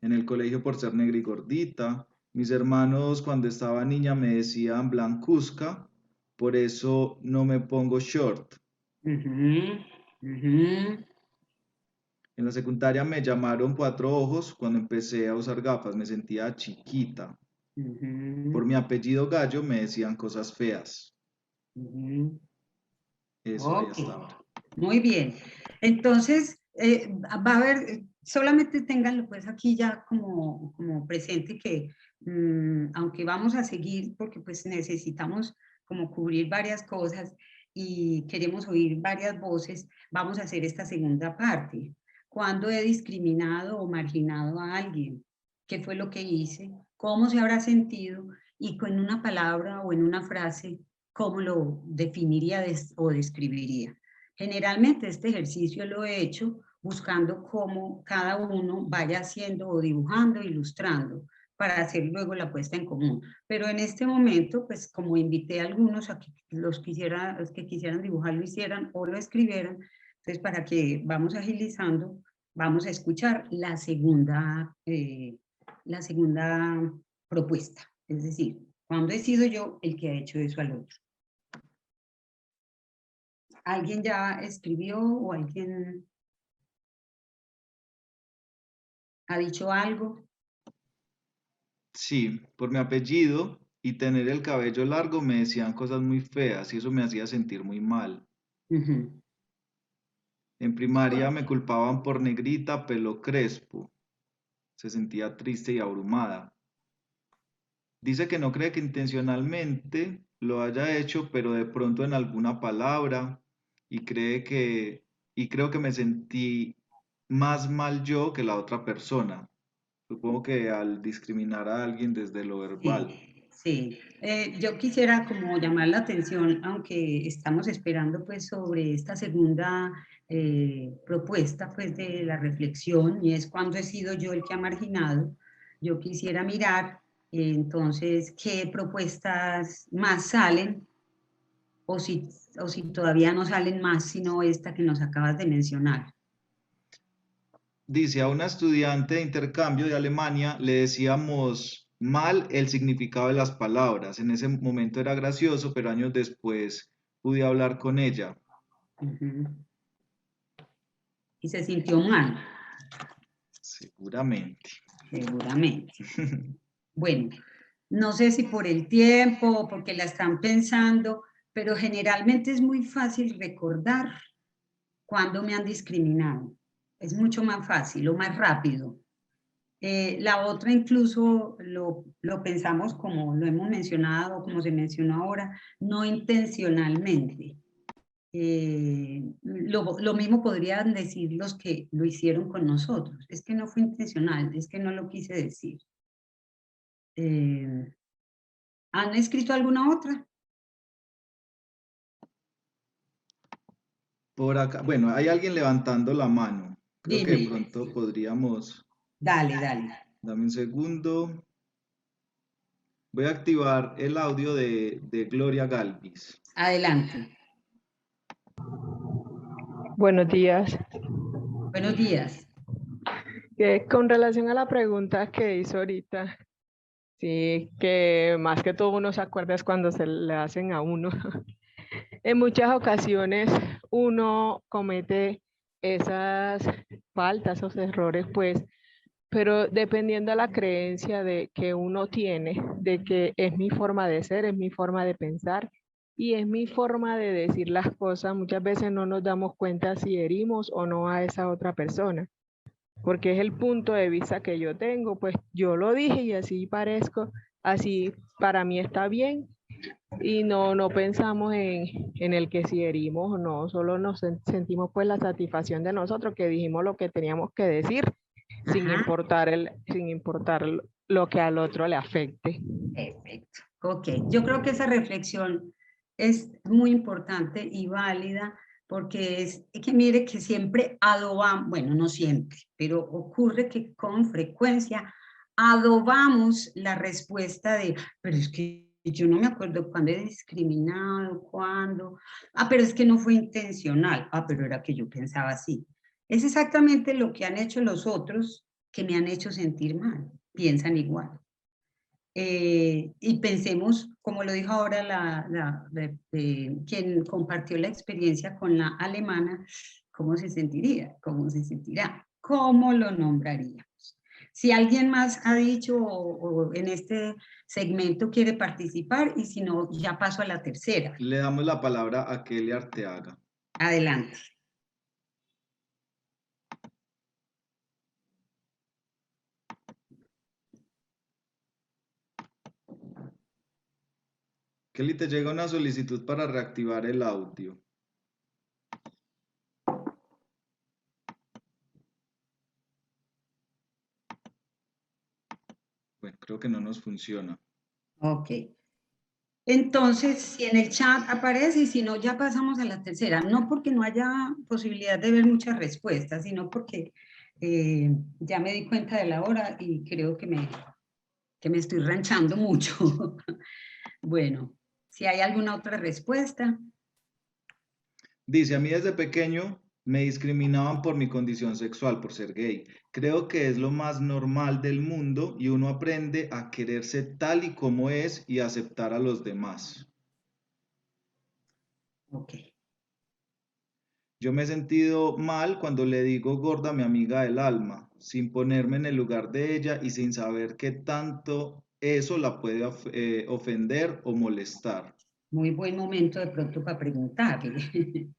En el colegio por ser negra y gordita. Mis hermanos cuando estaba niña me decían blancuzca, por eso no me pongo short. Ujú. Ujú. En la secundaria me llamaron cuatro ojos cuando empecé a usar gafas, me sentía chiquita. Por Ujú. mi apellido Gallo me decían cosas feas. Ujú. Eso ahí Ok, hasta ahora. muy bien. Entonces, va a haber, solamente ténganlo pues aquí ya como presente que aunque vamos a seguir, porque pues necesitamos como cubrir varias cosas y queremos oír varias voces, vamos a hacer esta segunda parte. ¿Cuándo he discriminado o marginado a alguien? ¿Qué fue lo que hice? ¿Cómo se habrá sentido? Y con una palabra o en una frase, ¿cómo lo definiría o describiría? Generalmente este ejercicio lo he hecho buscando cómo cada uno vaya haciendo o dibujando, ilustrando, para hacer luego la puesta en común. Pero en este momento, pues como invité a algunos a que los que quisieran dibujar lo hicieran o lo escribieran, entonces para que vamos agilizando, vamos a escuchar la segunda propuesta. Es decir, ¿cuándo he sido yo el que ha hecho eso al otro? ¿Alguien ya escribió o alguien ha dicho algo? Sí, por mi apellido y tener el cabello largo me decían cosas muy feas y eso me hacía sentir muy mal. Ujú. En primaria me culpaban por negrita, pelo crespo. Se sentía triste y abrumada. Dice que no cree que intencionalmente lo haya hecho, pero de pronto en alguna palabra y y creo que me sentí más mal yo que la otra persona. Supongo que al discriminar a alguien desde lo verbal. Sí, sí. Yo quisiera como llamar la atención, aunque estamos esperando pues sobre esta segunda propuesta pues de la reflexión, y es cuando he sido yo el que ha marginado. Yo quisiera mirar entonces qué propuestas más salen o si todavía no salen más, sino esta que nos acabas de mencionar. Dice, a una estudiante de intercambio de Alemania le decíamos mal el significado de las palabras. En ese momento era gracioso, pero años después pude hablar con ella. Ujú. Y se sintió mal, Seguramente. seguramente. Bueno, no sé si por el tiempo o porque la están pensando, pero generalmente es muy fácil recordar cuando me han discriminado. Es mucho más fácil o más rápido. La otra incluso lo pensamos como lo hemos mencionado, como se mencionó ahora, no intencionalmente. Lo mismo podrían decir los que lo hicieron con nosotros. Es que no fue intencional, es que no lo quise decir. ¿Han escrito alguna otra? Por acá, bueno, hay alguien levantando la mano. Creo que de Dime. pronto podríamos, Dale, dale. dame un segundo. Voy a activar el audio de Gloria Galvis. Adelante. Buenos días. Buenos días. Con relación a la pregunta que hizo ahorita, sí, que más que todo uno se acuerda es cuando se le hacen a uno. En muchas ocasiones uno comete esas faltas, esos errores, pues, pero dependiendo de la creencia de que uno tiene, de que es mi forma de ser, es mi forma de pensar y es mi forma de decir las cosas, muchas veces no nos damos cuenta si herimos o no a esa otra persona, porque es el punto de vista que yo tengo, pues yo lo dije y así parezco, así para mí está bien y no pensamos en el que si herimos o no, solo nos sentimos pues la satisfacción de nosotros que dijimos lo que teníamos que decir sin importar lo que al otro le afecte. Perfecto. Ok, yo creo que esa reflexión es muy importante y válida porque es que mire que siempre adobamos, bueno, no siempre, pero ocurre que con frecuencia adobamos la respuesta de, pero es que yo no me acuerdo cuándo he discriminado, cuándo, pero es que no fue intencional, pero era que yo pensaba así. Es exactamente lo que han hecho los otros que me han hecho sentir mal, piensan igual. Y pensemos, como lo dijo ahora quien compartió la experiencia con la alemana, ¿cómo se sentiría? ¿Cómo se sentirá? ¿Cómo lo nombraríamos? Si alguien más ha dicho o en este segmento quiere participar y si no, ya paso a la tercera. Le damos la palabra a Kelly Arteaga. Adelante. Kelly, te llega una solicitud para reactivar el audio. Bueno, creo que no nos funciona. Ok. Entonces, si en el chat aparece y si no, ya pasamos a la tercera. No porque no haya posibilidad de ver muchas respuestas, sino porque ya me di cuenta de la hora y creo que me estoy ranchando mucho. Bueno, si hay alguna otra respuesta. Dice, a mí desde pequeño me discriminaban por mi condición sexual, por ser gay. Creo que es lo más normal del mundo y uno aprende a quererse tal y como es y aceptar a los demás. Ok. Yo me he sentido mal cuando le digo gorda a mi amiga del alma, sin ponerme en el lugar de ella y sin saber qué tanto eso la puede ofender o molestar. Muy buen momento de pronto para preguntarle.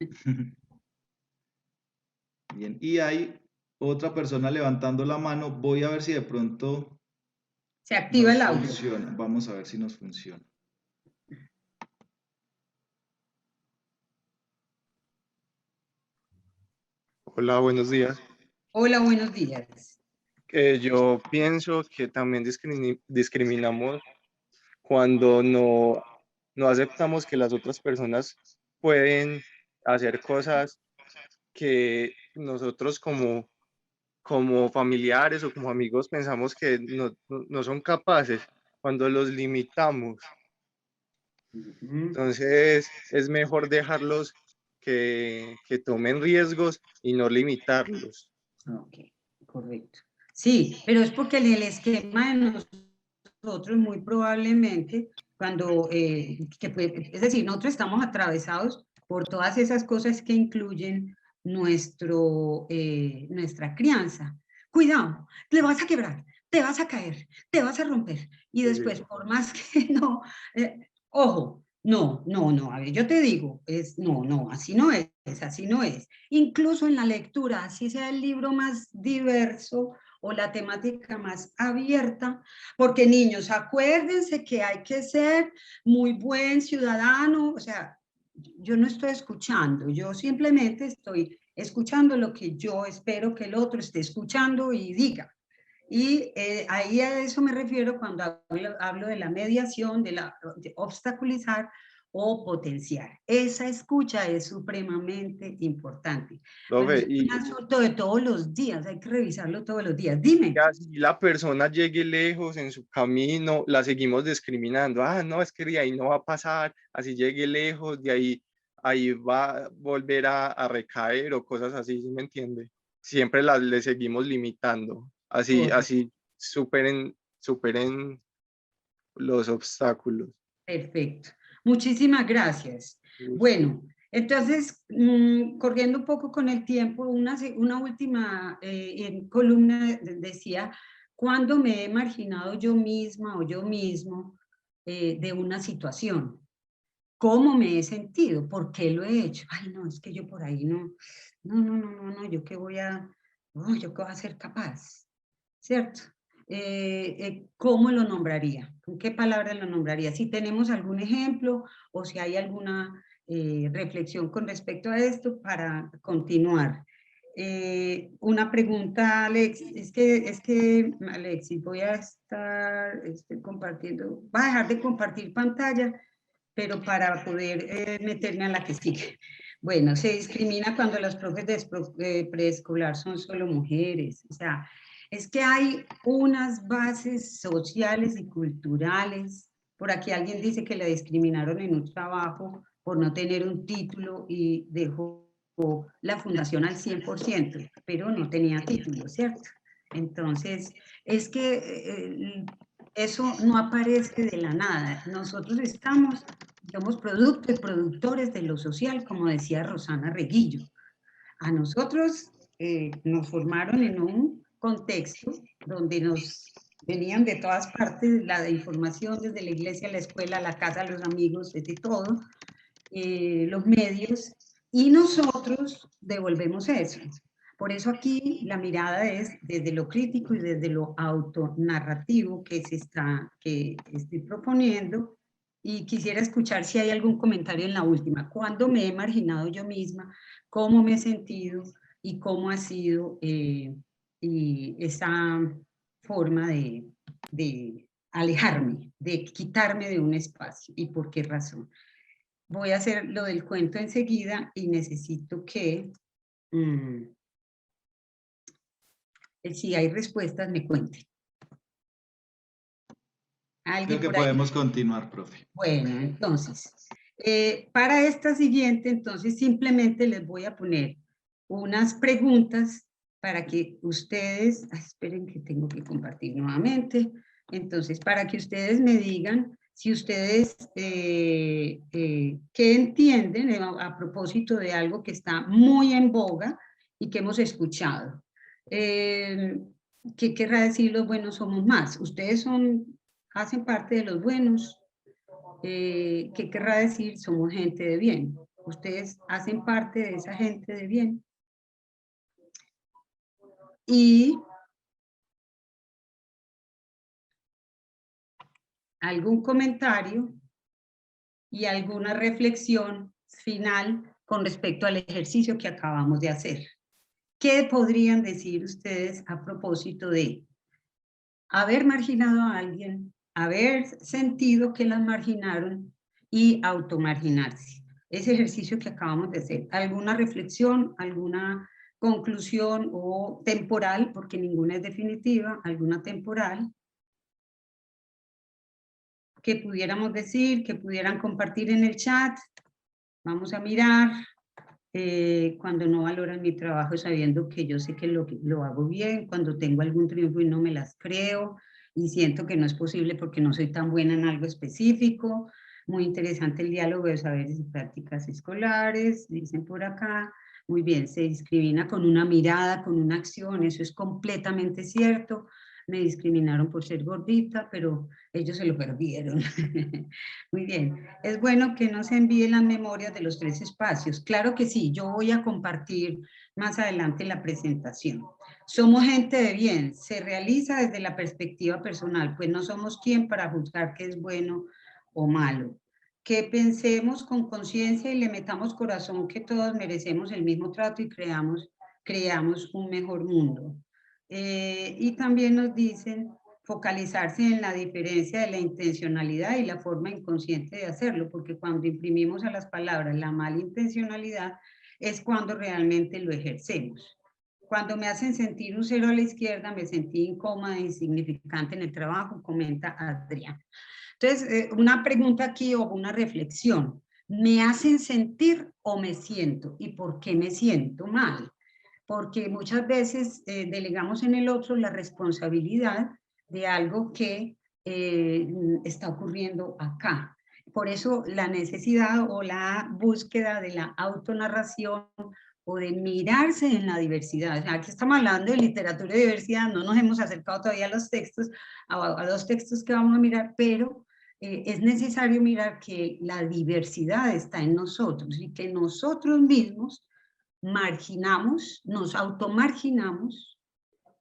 Bien, y hay otra persona levantando la mano. Voy a ver si de pronto Se activa nos el audio. funciona. Vamos a ver si nos funciona. Hola, buenos días. Hola, buenos días. Yo pienso que también discriminamos cuando no aceptamos que las otras personas pueden hacer cosas que nosotros como familiares o como amigos pensamos que no son capaces, cuando los limitamos. Entonces es mejor dejarlos que tomen riesgos y no limitarlos. Ok, correcto. Sí, pero es porque en el esquema de nosotros muy probablemente cuando, es decir, nosotros estamos atravesados por todas esas cosas que incluyen nuestra crianza. Cuidado, te vas a quebrar, te vas a caer, te vas a romper. Y después, por más que no, ojo, No, no, no, a ver, yo te digo, no, así no es, así no es. Incluso en la lectura, así sea el libro más diverso o la temática más abierta, porque niños, acuérdense que hay que ser muy buen ciudadano, o sea, yo no estoy escuchando, yo simplemente estoy escuchando lo que yo espero que el otro esté escuchando y diga. Y ahí a eso me refiero cuando hablo de la mediación, de obstaculizar o potenciar. Esa escucha es supremamente importante. Pero Profe, es un asunto de todos los días, hay que revisarlo todos los días. Dime. así la persona llegue lejos en su camino, la seguimos discriminando. Ah, no, es que de ahí no va a pasar, así llegue lejos, de ahí va a volver a recaer o cosas así, ¿sí me entiende? Siempre le seguimos limitando. Así superen los obstáculos. Perfecto. Muchísimas gracias. Bueno, entonces, corriendo un poco con el tiempo, una última columna decía, ¿cuándo me he marginado yo misma o yo mismo de una situación? ¿Cómo me he sentido? ¿Por qué lo he hecho? Ay, no, es que yo por ahí no, yo qué voy a, no, yo qué voy a ser capaz, ¿cierto? ¿Cómo lo nombraría? ¿Con qué palabra lo nombraría? Si tenemos algún ejemplo o si hay alguna reflexión con respecto a esto para continuar. Una pregunta, Alex, es que, Alexis, voy a estar compartiendo, voy a dejar de compartir pantalla, pero para poder meterme a la que sigue. Bueno, se discrimina cuando los profes de preescolar son solo mujeres, o sea, es que hay unas bases sociales y culturales. Por aquí alguien dice que la discriminaron en un trabajo por no tener un título y dejó la fundación al 100%, pero no tenía título, ¿cierto? Entonces, es que eso no aparece de la nada. Nosotros somos producto y productores de lo social, como decía Rosana Reguillo. A nosotros nos formaron en un contexto donde nos venían de todas partes la información, desde la iglesia, la escuela, la casa, los amigos, desde todo, los medios, y nosotros devolvemos eso. Por eso aquí la mirada es desde lo crítico y desde lo autonarrativo que estoy proponiendo, y quisiera escuchar si hay algún comentario en la última. ¿Cuándo me he marginado yo misma? ¿Cómo me he sentido? ¿Y cómo ha sido y esa forma de alejarme, de quitarme de un espacio? ¿Y por qué razón? Voy a hacer lo del cuento enseguida y necesito que, si hay respuestas, me cuenten. Creo ¿Alguien que por ahí? podemos continuar, profe. Bueno, entonces, para esta siguiente, entonces simplemente les voy a poner unas preguntas para que ustedes, esperen que tengo que compartir nuevamente, entonces para que ustedes me digan si ustedes, ¿qué entienden a propósito de algo que está muy en boga y que hemos escuchado? ¿Qué querrá decir los buenos somos más? Ustedes hacen parte de los buenos. ¿Qué querrá decir? Somos gente de bien. Ustedes hacen parte de esa gente de bien. Y algún comentario y alguna reflexión final con respecto al ejercicio que acabamos de hacer. ¿Qué podrían decir ustedes a propósito de haber marginado a alguien, haber sentido que las marginaron y automarginarse? Ese ejercicio que acabamos de hacer. ¿Alguna reflexión, alguna conclusión o temporal, porque ninguna es definitiva, alguna temporal, que pudiéramos decir, que pudieran compartir en el chat? Vamos a mirar. Cuando no valoran mi trabajo sabiendo que yo sé que lo hago bien, cuando tengo algún triunfo y no me las creo y siento que no es posible porque no soy tan buena en algo específico. Muy interesante el diálogo de saberes y prácticas escolares, dicen por acá. Muy bien, se discrimina con una mirada, con una acción, eso es completamente cierto. me discriminaron por ser gordita, pero ellos se lo perdieron. Muy bien, es bueno que nos envíen las memorias de los 3 espacios. Claro que sí, yo voy a compartir más adelante la presentación. Somos gente de bien, se realiza desde la perspectiva personal, pues no somos quien para juzgar qué es bueno o malo. Que pensemos con conciencia y le metamos corazón que todos merecemos el mismo trato y creamos un mejor mundo. Y también nos dicen focalizarse en la diferencia de la intencionalidad y la forma inconsciente de hacerlo, porque cuando imprimimos a las palabras la malintencionalidad es cuando realmente lo ejercemos. Cuando me hacen sentir un 0 a la izquierda, me sentí incómoda e insignificante en el trabajo, comenta Adrián. Entonces, una pregunta aquí o una reflexión. ¿Me hacen sentir o me siento? ¿Y por qué me siento mal? Porque muchas veces delegamos en el otro la responsabilidad de algo que está ocurriendo acá. Por eso la necesidad o la búsqueda de la autonarración o de mirarse en la diversidad. O sea, aquí estamos hablando de literatura y diversidad, no nos hemos acercado todavía a los textos, a los textos que vamos a mirar, pero es necesario mirar que la diversidad está en nosotros y que nosotros mismos marginamos, nos automarginamos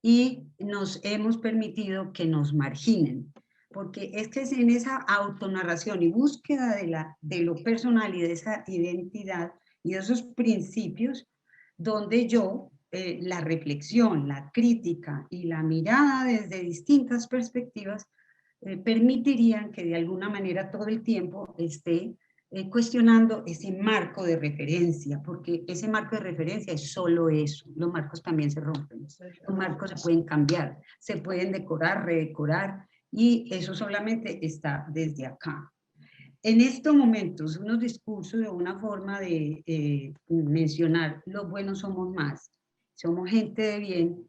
y nos hemos permitido que nos marginen. Porque es que es en esa autonarración y búsqueda de lo personal y de esa identidad y de esos principios donde yo, la reflexión, la crítica y la mirada desde distintas perspectivas permitirían que de alguna manera todo el tiempo esté cuestionando ese marco de referencia, porque ese marco de referencia es solo eso. Los marcos también se rompen, los marcos se pueden cambiar, se pueden decorar, redecorar, y eso solamente está desde acá. En estos momentos, unos discursos de una forma de mencionar los buenos somos más, somos gente de bien,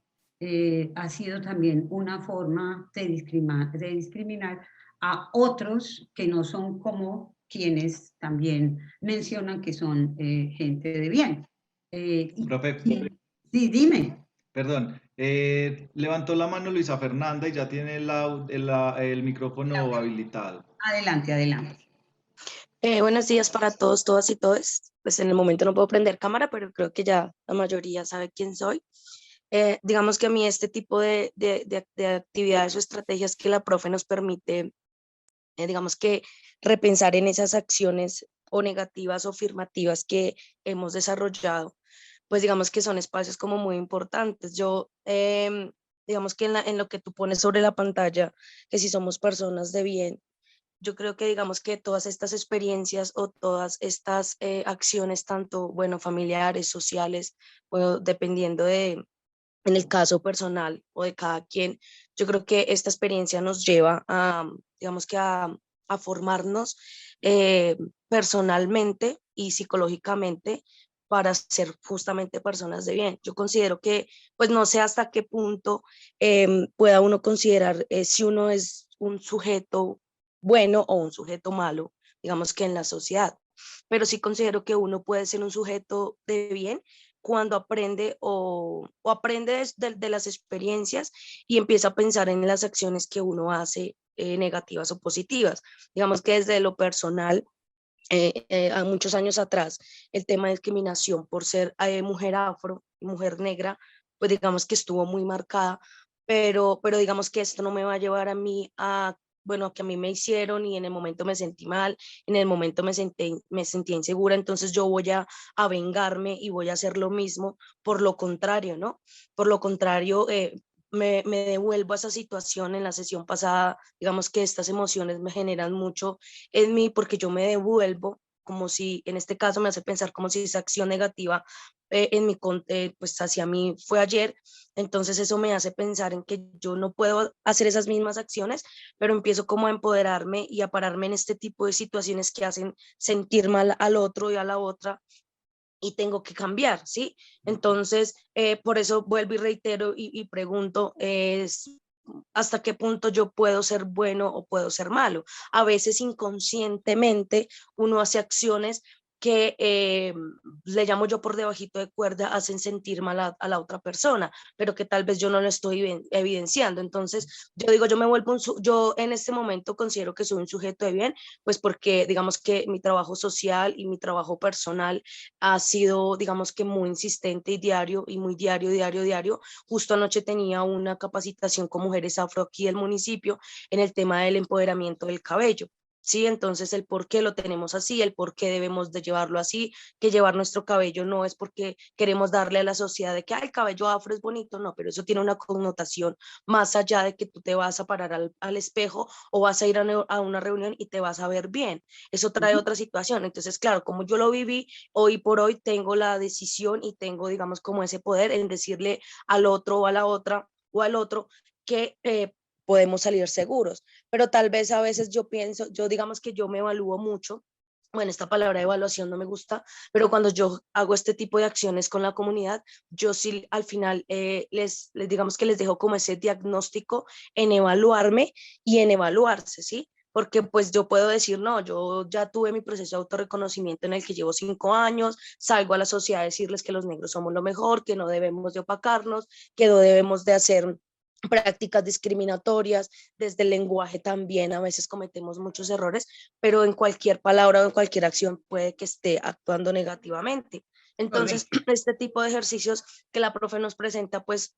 ha sido también una forma de discriminar a otros que no son como quienes también mencionan que son gente de bien. Profe, Sí, dime. perdón, levantó la mano Luisa Fernanda y ya tiene el micrófono habilitado. Adelante, adelante. Buenos días para todos, todas y todos. Pues en el momento no puedo prender cámara, pero creo que ya la mayoría sabe quién soy. Digamos que a mí este tipo de actividades o estrategias que la profe nos permite, digamos que repensar en esas acciones o negativas o afirmativas que hemos desarrollado, pues digamos que son espacios como muy importantes. Yo, digamos que en lo que tú pones sobre la pantalla, que si somos personas de bien, yo creo que digamos que todas estas experiencias o todas estas acciones, tanto, bueno, familiares, sociales, o dependiendo de, en el caso personal o de cada quien, yo creo que esta experiencia nos lleva a, digamos que a formarnos personalmente y psicológicamente para ser justamente personas de bien. Yo considero que, pues no sé hasta qué punto pueda uno considerar si uno es un sujeto bueno o un sujeto malo, digamos que en la sociedad, pero sí considero que uno puede ser un sujeto de bien cuando aprende o aprende de las experiencias y empieza a pensar en las acciones que uno hace, negativas o positivas. Digamos que desde lo personal, a muchos años atrás, el tema de discriminación por ser mujer afro, mujer negra, pues digamos que estuvo muy marcada, pero digamos que esto no me va a llevar a mí a, bueno, que a mí me hicieron y en el momento me sentí mal, en el momento me sentí insegura, entonces yo voy a vengarme y voy a hacer lo mismo, por lo contrario, ¿no? Por lo contrario, me devuelvo a esa situación en la sesión pasada, digamos que estas emociones me generan mucho en mí porque yo me devuelvo como si, en este caso me hace pensar como si esa acción negativa pues hacia mí fue ayer, entonces eso me hace pensar en que yo no puedo hacer esas mismas acciones, pero empiezo como a empoderarme y a pararme en este tipo de situaciones que hacen sentir mal al otro y a la otra, y tengo que cambiar, ¿sí? Entonces, por eso vuelvo y reitero y pregunto, es hasta qué punto yo puedo ser bueno o puedo ser malo. A veces inconscientemente uno hace acciones que le llamo yo por debajito de cuerda, hacen sentir mal a la otra persona, pero que tal vez yo no lo estoy evidenciando. Entonces, yo digo, yo me vuelvo yo en este momento considero que soy un sujeto de bien, pues porque digamos que mi trabajo social y mi trabajo personal ha sido, digamos que muy insistente y diario, y muy diario. Justo anoche tenía una capacitación con mujeres afro aquí del municipio en el tema del empoderamiento del cabello. Sí, entonces el por qué lo tenemos así, el por qué debemos de llevarlo así, que llevar nuestro cabello no es porque queremos darle a la sociedad de que el cabello afro es bonito, no, pero eso tiene una connotación más allá de que tú te vas a parar al espejo o vas a ir a una reunión y te vas a ver bien. Eso trae otra situación. Entonces, claro, como yo lo viví, hoy por hoy tengo la decisión y tengo, digamos, como ese poder en decirle al otro o a la otra o al otro que podemos salir seguros, pero tal vez a veces yo pienso, yo digamos que yo me evalúo mucho, bueno, esta palabra de evaluación no me gusta, pero cuando yo hago este tipo de acciones con la comunidad, yo sí al final les digamos que les dejo como ese diagnóstico en evaluarme y en evaluarse, ¿sí? Porque pues yo puedo decir, no, yo ya tuve mi proceso de autorreconocimiento en el que llevo 5 años, salgo a la sociedad a decirles que los negros somos lo mejor, que no debemos de opacarnos, que no debemos de hacer prácticas discriminatorias, desde el lenguaje también a veces cometemos muchos errores, pero en cualquier palabra o en cualquier acción puede que esté actuando negativamente. Entonces, Correcto. este tipo de ejercicios que la profe nos presenta, pues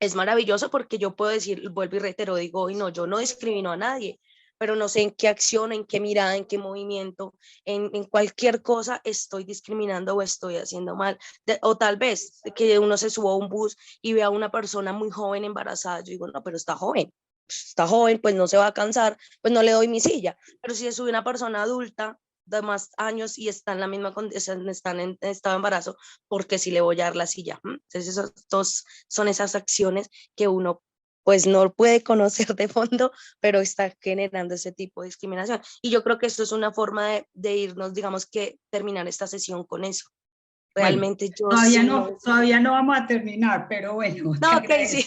es maravilloso porque yo puedo decir, vuelvo y reitero, digo, y no, yo no discrimino a nadie, pero no sé en qué acción, en qué mirada, en qué movimiento, en cualquier cosa estoy discriminando o estoy haciendo mal. O tal vez que uno se suba a un bus y vea a una persona muy joven embarazada, yo digo, no, pero está joven, pues no se va a cansar, pues no le doy mi silla. Pero si se sube una persona adulta de más años y está en la misma condición, están en estado de embarazo, porque si le voy a dar la silla. Entonces, esos dos son esas acciones que uno pues no puede conocer de fondo, pero está generando ese tipo de discriminación. Y yo creo que esto es una forma de irnos, digamos que terminar esta sesión con eso. Bueno, Realmente yo sí no... todavía no vamos a terminar, pero bueno, No, ok, sí.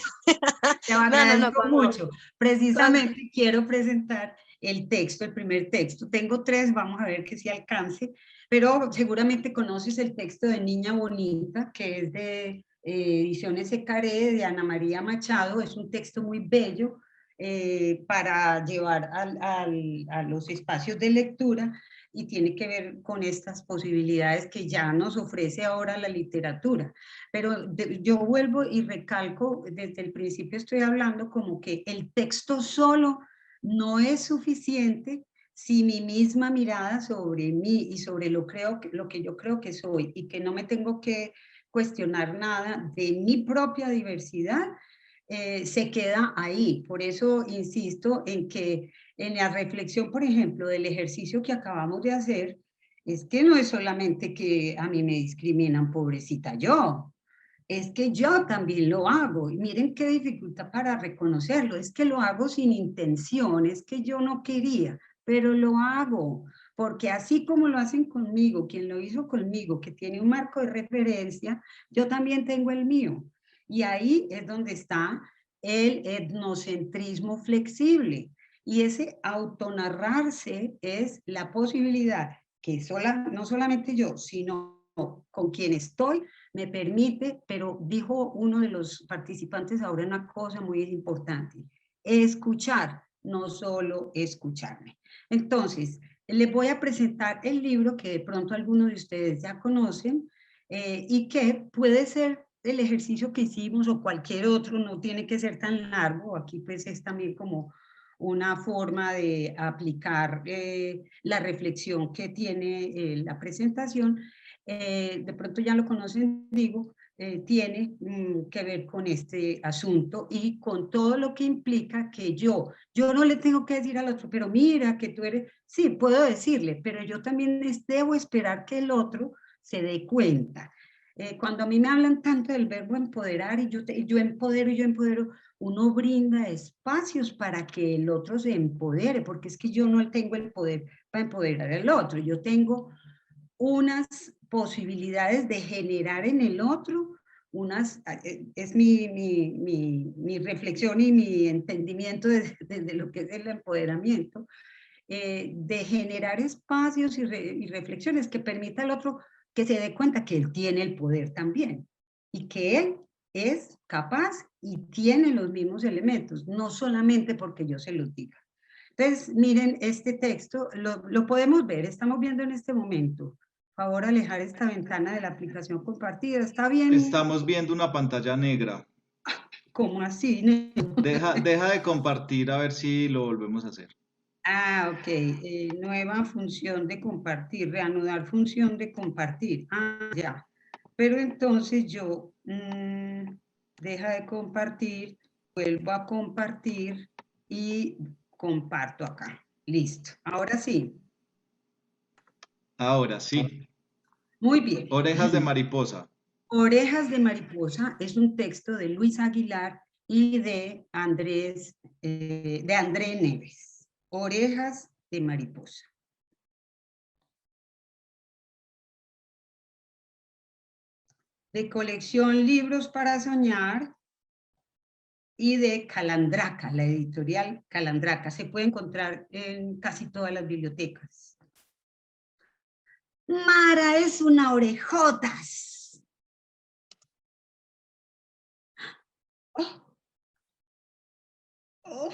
te No, agradezco mucho. cuando... Precisamente quiero presentar el texto, el primer texto. Tengo 3, vamos a ver que si alcance, pero seguramente conoces el texto de Niña Bonita, que es de Ediciones Secaré, de Ana María Machado. Es un texto muy bello para llevar a los espacios de lectura y tiene que ver con estas posibilidades que ya nos ofrece ahora la literatura. Pero yo vuelvo y recalco, desde el principio estoy hablando como que el texto solo no es suficiente si mi misma mirada sobre mí y sobre lo que yo creo que soy y que no me tengo que cuestionar nada de mi propia diversidad, se queda ahí. Por eso insisto en que en la reflexión, por ejemplo, del ejercicio que acabamos de hacer, es que no es solamente que a mí me discriminan, pobrecita yo, es que yo también lo hago. Y miren qué dificultad para reconocerlo, es que lo hago sin intención, es que yo no quería, pero lo hago, porque así como lo hacen conmigo, quien lo hizo conmigo, que tiene un marco de referencia, yo también tengo el mío. Y ahí es donde está el etnocentrismo flexible. Y ese autonarrarse es la posibilidad que no solamente yo, sino con quien estoy, me permite, pero dijo uno de los participantes ahora una cosa muy importante, escuchar, no solo escucharme. Entonces, les voy a presentar el libro que de pronto algunos de ustedes ya conocen y que puede ser el ejercicio que hicimos o cualquier otro, no tiene que ser tan largo, aquí pues es también como una forma de aplicar la reflexión que tiene la presentación. De pronto ya lo conocen, digo, tiene que ver con este asunto y con todo lo que implica que yo no le tengo que decir al otro, pero mira que tú eres, sí, puedo decirle, pero yo también debo esperar que el otro se dé cuenta. Cuando a mí me hablan tanto del verbo empoderar y yo empodero, uno brinda espacios para que el otro se empodere, porque es que yo no tengo el poder para empoderar al otro, yo tengo unas posibilidades de generar en el otro es mi reflexión y mi entendimiento desde lo que es el empoderamiento, de generar espacios y reflexiones que permita al otro que se dé cuenta que él tiene el poder también y que él es capaz y tiene los mismos elementos, no solamente porque yo se los diga. Entonces, miren, este texto lo podemos ver, estamos viendo en este momento. Por favor, alejar esta ventana de la aplicación compartida. ¿Está bien? Estamos viendo una pantalla negra. ¿Cómo así? Deja de compartir a ver si lo volvemos a hacer. Ah, ok. Nueva función de compartir, reanudar función de compartir. Ah, ya. Pero entonces yo, deja de compartir, vuelvo a compartir y comparto acá. Listo. Ahora sí. Ahora sí. Muy bien. Orejas de mariposa. Orejas de mariposa es un texto de Luis Aguilar y de André Neves. Orejas de mariposa. De colección Libros para Soñar y de Calandraca, la editorial Calandraca. Se puede encontrar en casi todas las bibliotecas. Mara es una orejotas. Oh. Oh.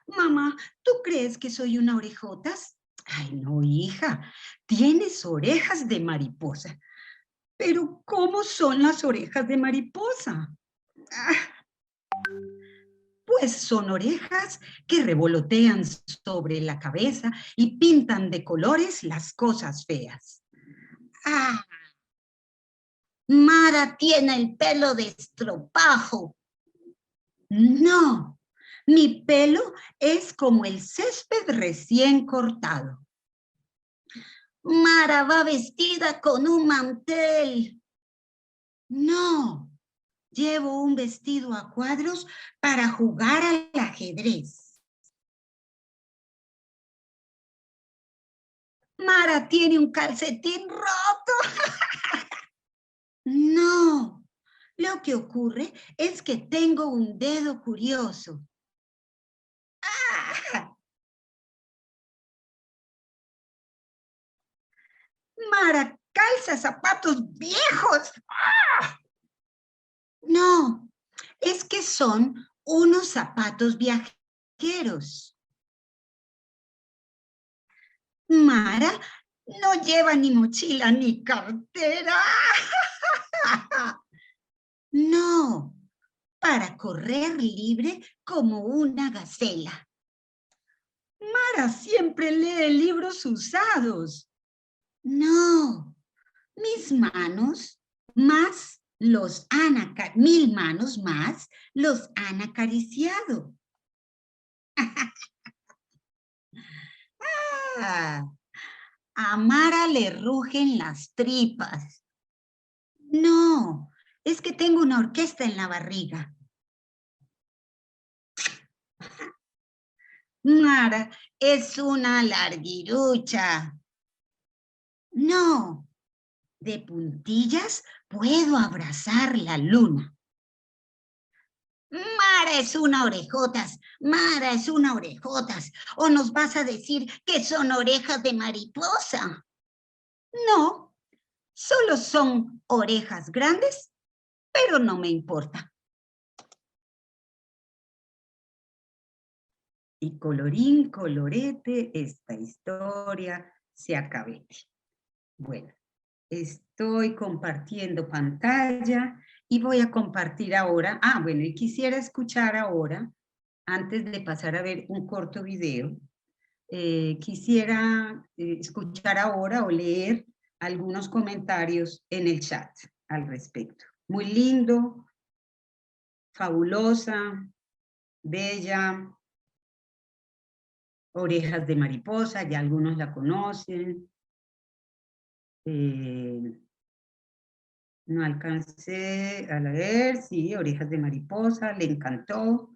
Mamá, ¿tú crees que soy una orejotas? Ay, no, hija, tienes orejas de mariposa. Pero, ¿cómo son las orejas de mariposa? Pues son orejas que revolotean sobre la cabeza y pintan de colores las cosas feas. ¡Ah! Mara tiene el pelo de estropajo. No, mi pelo es como el césped recién cortado. Mara va vestida con un mantel. No, llevo un vestido a cuadros para jugar al ajedrez. Mara tiene un calcetín roto. No, lo que ocurre es que tengo un dedo curioso. ¡Ah! Mara calza zapatos viejos. ¡Ah! No, es que son unos zapatos viajeros. Mara no lleva ni mochila ni cartera. No, para correr libre como una gacela. Mara siempre lee libros usados. No, mis manos más los han mil manos más los han acariciado. A Mara le rugen las tripas. No, es que tengo una orquesta en la barriga. Mara es una larguirucha. No, de puntillas puedo abrazar la luna. Mara es una orejotas, Mara es una orejotas. ¿O nos vas a decir que son orejas de mariposa? No, solo son orejas grandes, pero no me importa. Y colorín colorete, esta historia se acabete. Bueno, estoy compartiendo pantalla y voy a compartir ahora. Bueno, y quisiera escuchar ahora, antes de pasar a ver un corto video, quisiera escuchar ahora o leer algunos comentarios en el chat al respecto. Muy lindo, fabulosa, bella, orejas de mariposa, ya algunos la conocen. No alcancé a leer, sí, orejas de mariposa, le encantó.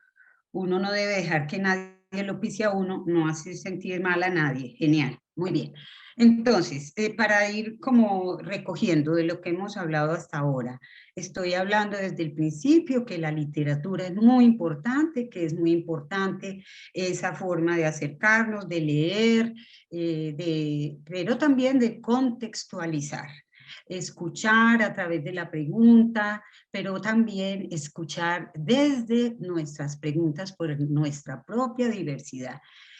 Uno no debe dejar que nadie lo pise a uno, no hace sentir mal a nadie, genial. Muy bien. Entonces, para ir como recogiendo de lo que hemos hablado hasta ahora, estoy hablando desde el principio que la literatura es muy importante, que es muy importante esa forma de acercarnos, de leer, pero también de contextualizar, escuchar a través de la pregunta, pero también escuchar desde nuestras preguntas por nuestra propia diversidad.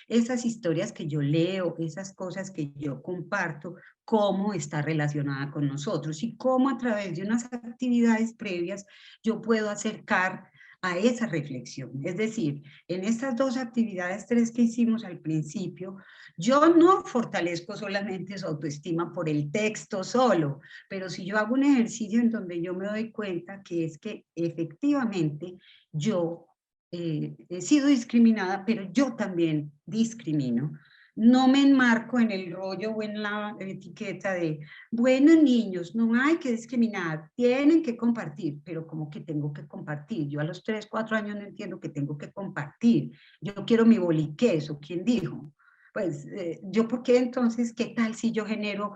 Esas historias que yo leo, esas cosas que yo comparto, cómo está relacionada con nosotros y cómo a través de unas actividades previas yo puedo acercar a esa reflexión. Es decir, en estas dos actividades, tres que hicimos al principio, yo no fortalezco solamente su autoestima por el texto solo, pero si yo hago un ejercicio en donde yo me doy cuenta que es que efectivamente yo he sido discriminada, pero yo también discrimino. No me enmarco en el rollo o en la etiqueta de, bueno, niños, no hay que discriminar, tienen que compartir, pero como que tengo que compartir. Yo a los 3, 4 años no entiendo que tengo que compartir. Yo quiero mi boliqueso, ¿quién dijo? Pues yo, ¿por qué entonces, qué tal si yo genero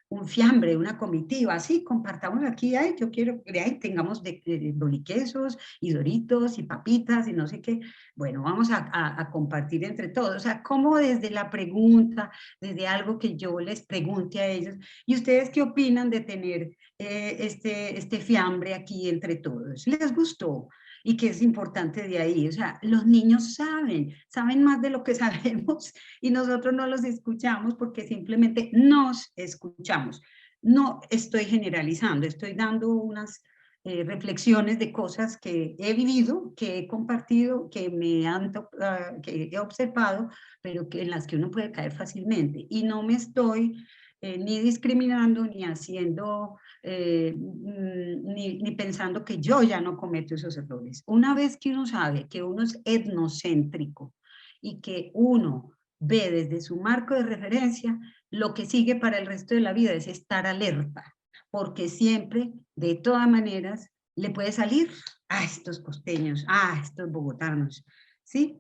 un fiambre, una comitiva? Sí, compartamos aquí, ay, yo quiero que ahí tengamos boliquesos y doritos y papitas y no sé qué. Bueno, vamos a compartir entre todos. O sea, como desde la pregunta, desde algo que yo les pregunte a ellos, ¿y ustedes qué opinan de tener este fiambre aquí entre todos? ¿Les gustó? Y que es importante de ahí, o sea, los niños saben más de lo que sabemos y nosotros no los escuchamos porque simplemente nos escuchamos. No estoy generalizando, estoy dando unas reflexiones de cosas que he vivido, que he compartido, que que he observado, pero en las que uno puede caer fácilmente. Y no me estoy ni discriminando, ni haciendo, ni pensando que yo ya no cometo esos errores. Una vez que uno sabe que uno es etnocéntrico y que uno ve desde su marco de referencia, lo que sigue para el resto de la vida es estar alerta, porque siempre, de todas maneras, le puede salir a estos costeños, a estos bogotanos, ¿sí?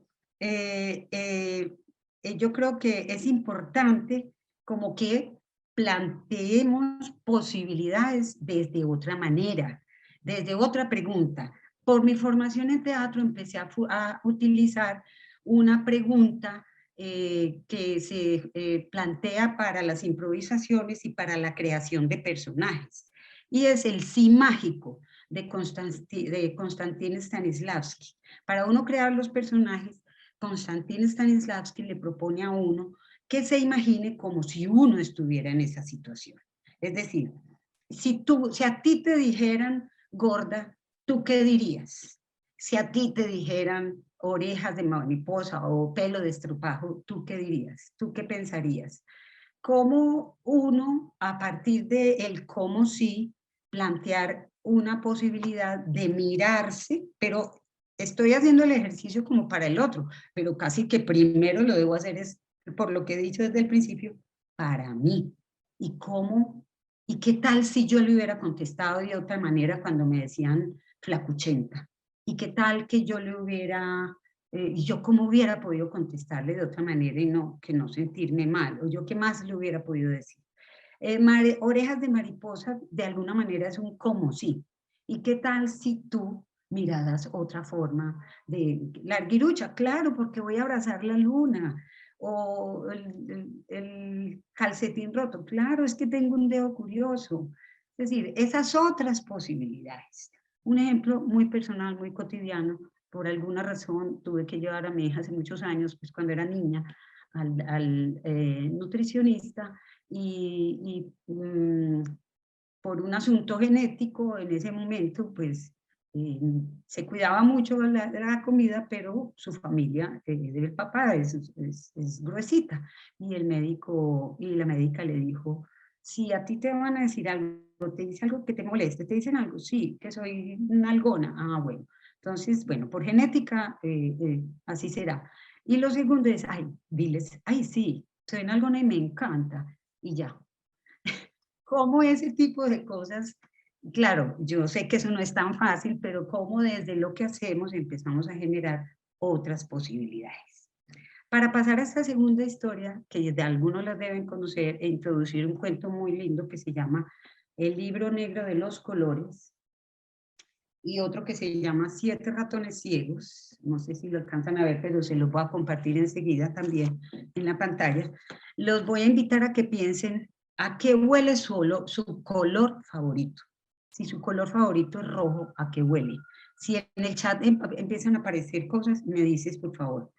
Yo creo que es importante como que planteemos posibilidades desde otra manera, desde otra pregunta. Por mi formación en teatro empecé a utilizar una pregunta que se plantea para las improvisaciones y para la creación de personajes. Y es el sí mágico de Konstantin Stanislavski. Para uno crear los personajes, Konstantin Stanislavski le propone a uno que se imagine como si uno estuviera en esa situación. Es decir, si a ti te dijeran gorda, ¿tú qué dirías? Si a ti te dijeran orejas de mariposa o pelo de estropajo, ¿tú qué dirías? ¿Tú qué pensarías? ¿Cómo uno, a partir de el cómo sí, plantear una posibilidad de mirarse, pero estoy haciendo el ejercicio como para el otro, pero casi que primero lo debo hacer es, por lo que he dicho desde el principio, para mí. ¿Y cómo? ¿Y qué tal si yo le hubiera contestado de otra manera cuando me decían flacuchenta? ¿Y qué tal que yo le hubiera, yo cómo hubiera podido contestarle de otra manera y que no sentirme mal? O yo qué más le hubiera podido decir. Orejas de mariposa de alguna manera es un como sí. ¿Y qué tal si tú miradas otra forma de larguirucha? Claro, porque voy a abrazar la luna. O el calcetín roto. Claro, es que tengo un dedo curioso. Es decir, esas otras posibilidades. Un ejemplo muy personal, muy cotidiano. Por alguna razón tuve que llevar a mi hija hace muchos años, pues cuando era niña, al nutricionista por un asunto genético en ese momento, pues se cuidaba mucho de la comida, pero su familia del papá es gruesita. Y el médico y la médica le dijo, si a ti te van a decir algo, te dice algo que te moleste, te dicen algo, sí, que soy una algona, ah, bueno. Entonces, bueno, por genética, así será. Y lo segundo es, ay, diles, ay, sí, soy una algona y me encanta, y ya. ¿Cómo ese tipo de cosas? Claro, yo sé que eso no es tan fácil, pero cómo desde lo que hacemos empezamos a generar otras posibilidades. Para pasar a esta segunda historia, que de algunos la deben conocer, e introducir un cuento muy lindo que se llama El libro negro de los colores, y otro que se llama 7 ratones ciegos, no sé si lo alcanzan a ver, pero se los voy a compartir enseguida también en la pantalla. Los voy a invitar a que piensen a qué huele su color favorito. Si su color favorito es rojo, ¿a qué huele? Si en el chat empiezan a aparecer cosas, me dices, por favor,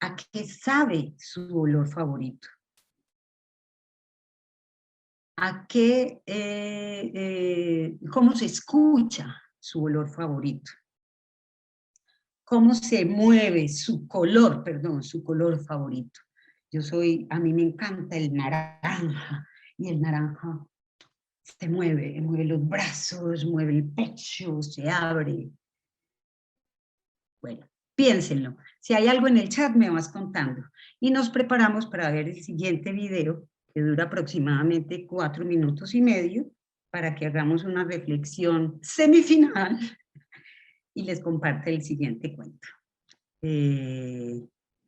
¿a qué sabe su olor favorito? ¿A qué, cómo se escucha su olor favorito? ¿Cómo se mueve su color, perdón, su color favorito? A mí me encanta el naranja, y el naranja se mueve los brazos, mueve el pecho, se abre. Bueno, piénsenlo. Si hay algo en el chat, me vas contando. Y nos preparamos para ver el siguiente video, que dura aproximadamente 4 minutos y medio, para que hagamos una reflexión semifinal y les comparte el siguiente cuento.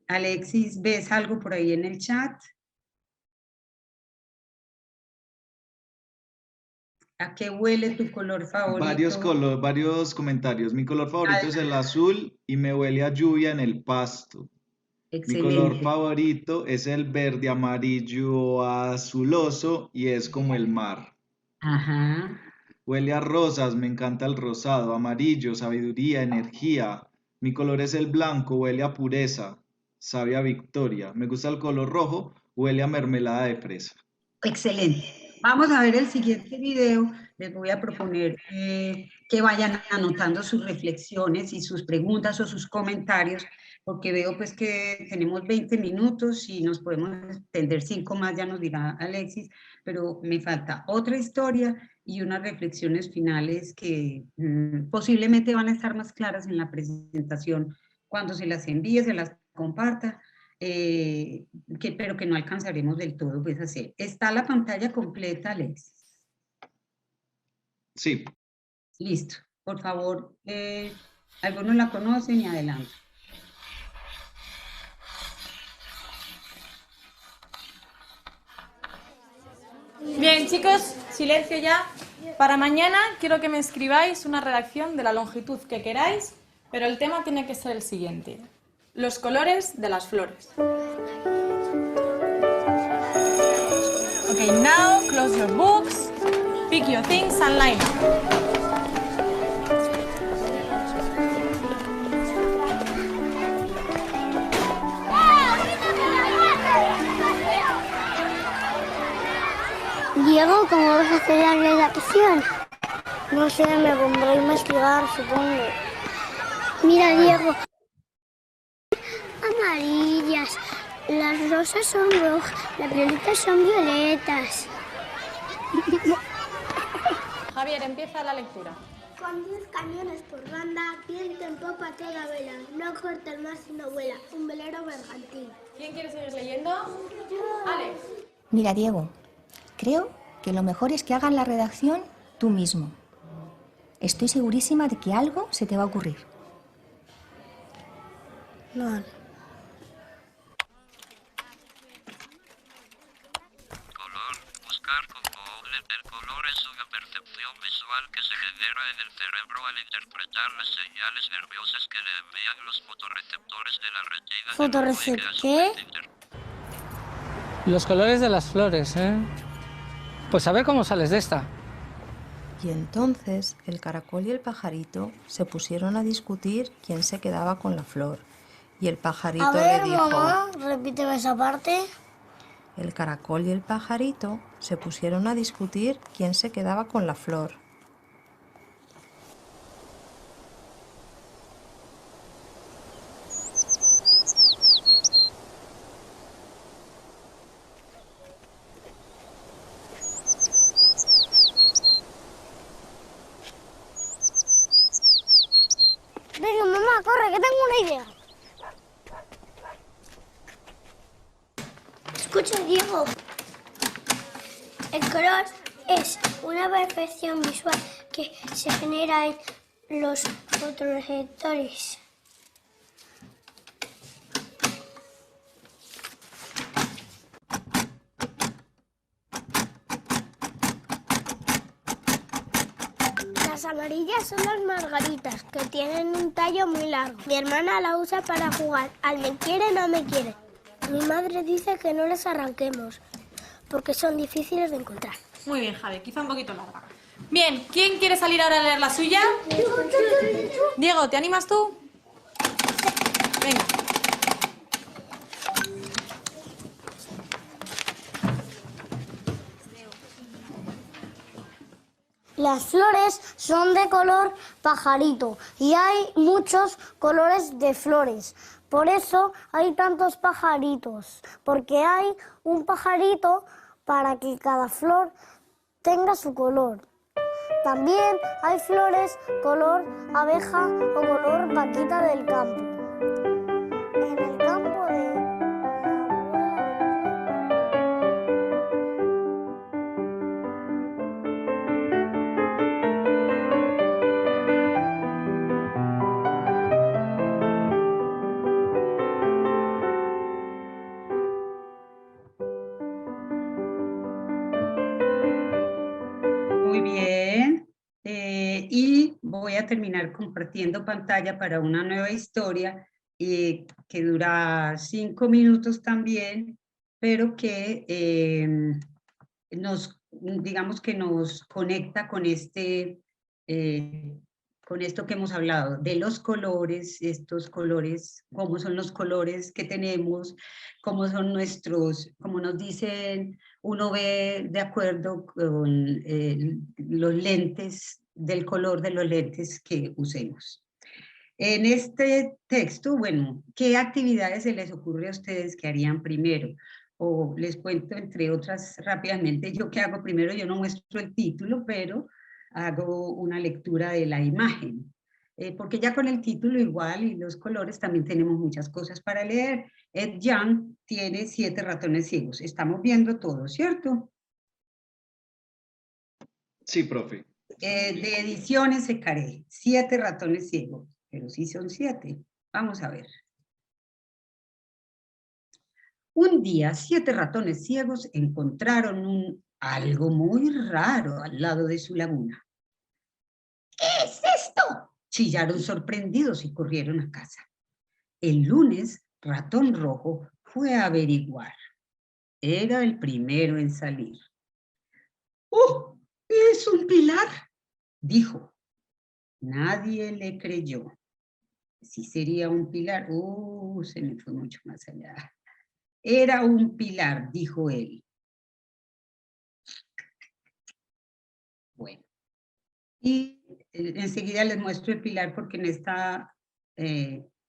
Alexis, ¿ves algo por ahí en el chat? ¿A qué huele tu color favorito? Varios comentarios. Mi color favorito es el azul y me huele a lluvia en el pasto. Mi color Excelente. favorito es el verde amarillo azuloso y es como el mar. Ajá. Huele a rosas, me encanta el rosado, amarillo, sabiduría, energía. Mi color es el blanco, huele a pureza, sabe a victoria. Me gusta el color rojo, huele a mermelada de fresa. Excelente. Vamos a ver el siguiente video. Les voy a proponer que vayan anotando sus reflexiones y sus preguntas o sus comentarios, porque veo pues que tenemos 20 minutos y nos podemos extender 5 más, ya nos dirá Alexis, pero me falta otra historia y unas reflexiones finales que posiblemente van a estar más claras en la presentación cuando se las envíe, se las comparta. Pero que no alcanzaremos del todo pues a hacer. ¿Está la pantalla completa, Alex? Sí. Listo. Por favor, algunos la conocen y adelante. Bien, chicos, silencio ya. Para mañana quiero que me escribáis una redacción de la longitud que queráis, pero el tema tiene que ser el siguiente: los colores de las flores. Okay, now close your books, pick your things and line up. Diego, ¿cómo vas a hacer la redacción? No sé, me pondré a investigar, supongo. Mira, Diego. Amarillas, las rosas son rojas, las violetas son violetas. Javier, empieza la lectura. Con 10 cañones por banda, viento en popa toda vela. No corta el mar sino vuela, un velero bergantín. ¿Quién quiere seguir leyendo? Alex. Mira, Diego, creo que lo mejor es que hagas la redacción tú mismo. Estoy segurísima de que algo se te va a ocurrir. Vale. Color. Buscar con Google. El color es una percepción visual que se genera en el cerebro al interpretar las señales nerviosas que le envían los fotorreceptores de la retina. ¿Fotorreceptor? Los colores de las flores, ¿eh? Pues a ver cómo sales de esta. Y entonces el caracol y el pajarito se pusieron a discutir quién se quedaba con la flor. Y el pajarito le dijo... mamá, repíteme esa parte. El caracol y el pajarito se pusieron a discutir quién se quedaba con la flor. Venga, mamá, corre, que tengo una idea. Escucha, Diego. El color es una percepción visual que se genera en los fotorreceptores. Las amarillas son las margaritas, que tienen un tallo muy largo. Mi hermana la usa para jugar al me quiere, no me quiere. Mi madre dice que no les arranquemos, porque son difíciles de encontrar. Muy bien, Javi, quizá un poquito larga. Bien, ¿quién quiere salir ahora a leer la suya? Diego, ¿te animas tú? Venga. Las flores son de color pajarito y hay muchos colores de flores. Por eso hay tantos pajaritos, porque hay un pajarito para que cada flor tenga su color. También hay flores color abeja o color vaquita del campo. En el campo de... Muy bien. Y voy a terminar compartiendo pantalla para una nueva historia que dura 5 minutos también, pero que digamos que nos conecta con con esto que hemos hablado, de los colores, estos colores, cómo son los colores que tenemos, cómo son como nos dicen, uno ve de acuerdo con los lentes, del color de los lentes que usemos. En este texto, bueno, ¿qué actividades se les ocurre a ustedes que harían primero? O les cuento, entre otras, rápidamente, yo qué hago primero, yo no muestro el título, pero hago una lectura de la imagen. Porque ya con el título igual y los colores también tenemos muchas cosas para leer. Ed Young tiene 7 ratones ciegos. Estamos viendo todo, ¿cierto? Sí, profe. De Ediciones Secaré, 7 ratones ciegos, pero sí son 7. Vamos a ver. Un día, 7 ratones ciegos encontraron algo muy raro al lado de su laguna. ¿Qué es esto?, chillaron sorprendidos y corrieron a casa. El lunes, Ratón Rojo fue a averiguar. Era el primero en salir. ¡Oh, es un pilar!, dijo. Nadie le creyó. Sí sería un pilar. Se me fue mucho más allá. Era un pilar, dijo él. Bueno. Y enseguida les muestro el pilar porque en esta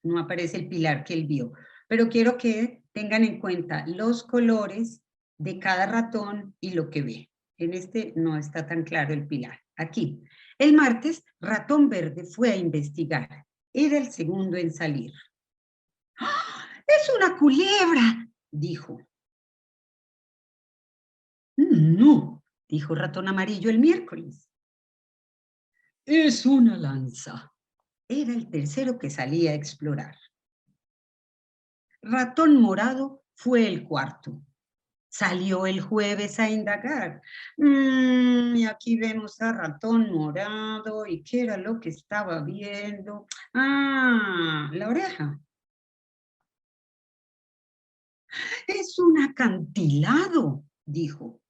no aparece el pilar que él vio. Pero quiero que tengan en cuenta los colores de cada ratón y lo que ve. En este no está tan claro el pilar. Aquí. El martes, Ratón Verde fue a investigar. Era el segundo en salir. ¡Ah! ¡Es una culebra!, dijo. No, dijo Ratón Amarillo el miércoles. Es una lanza. Era el tercero que salía a explorar. Ratón Morado fue el cuarto. Salió el jueves a indagar. Y aquí vemos a Ratón Morado. ¿Y qué era lo que estaba viendo? Ah, la oreja. Es un acantilado, dijo.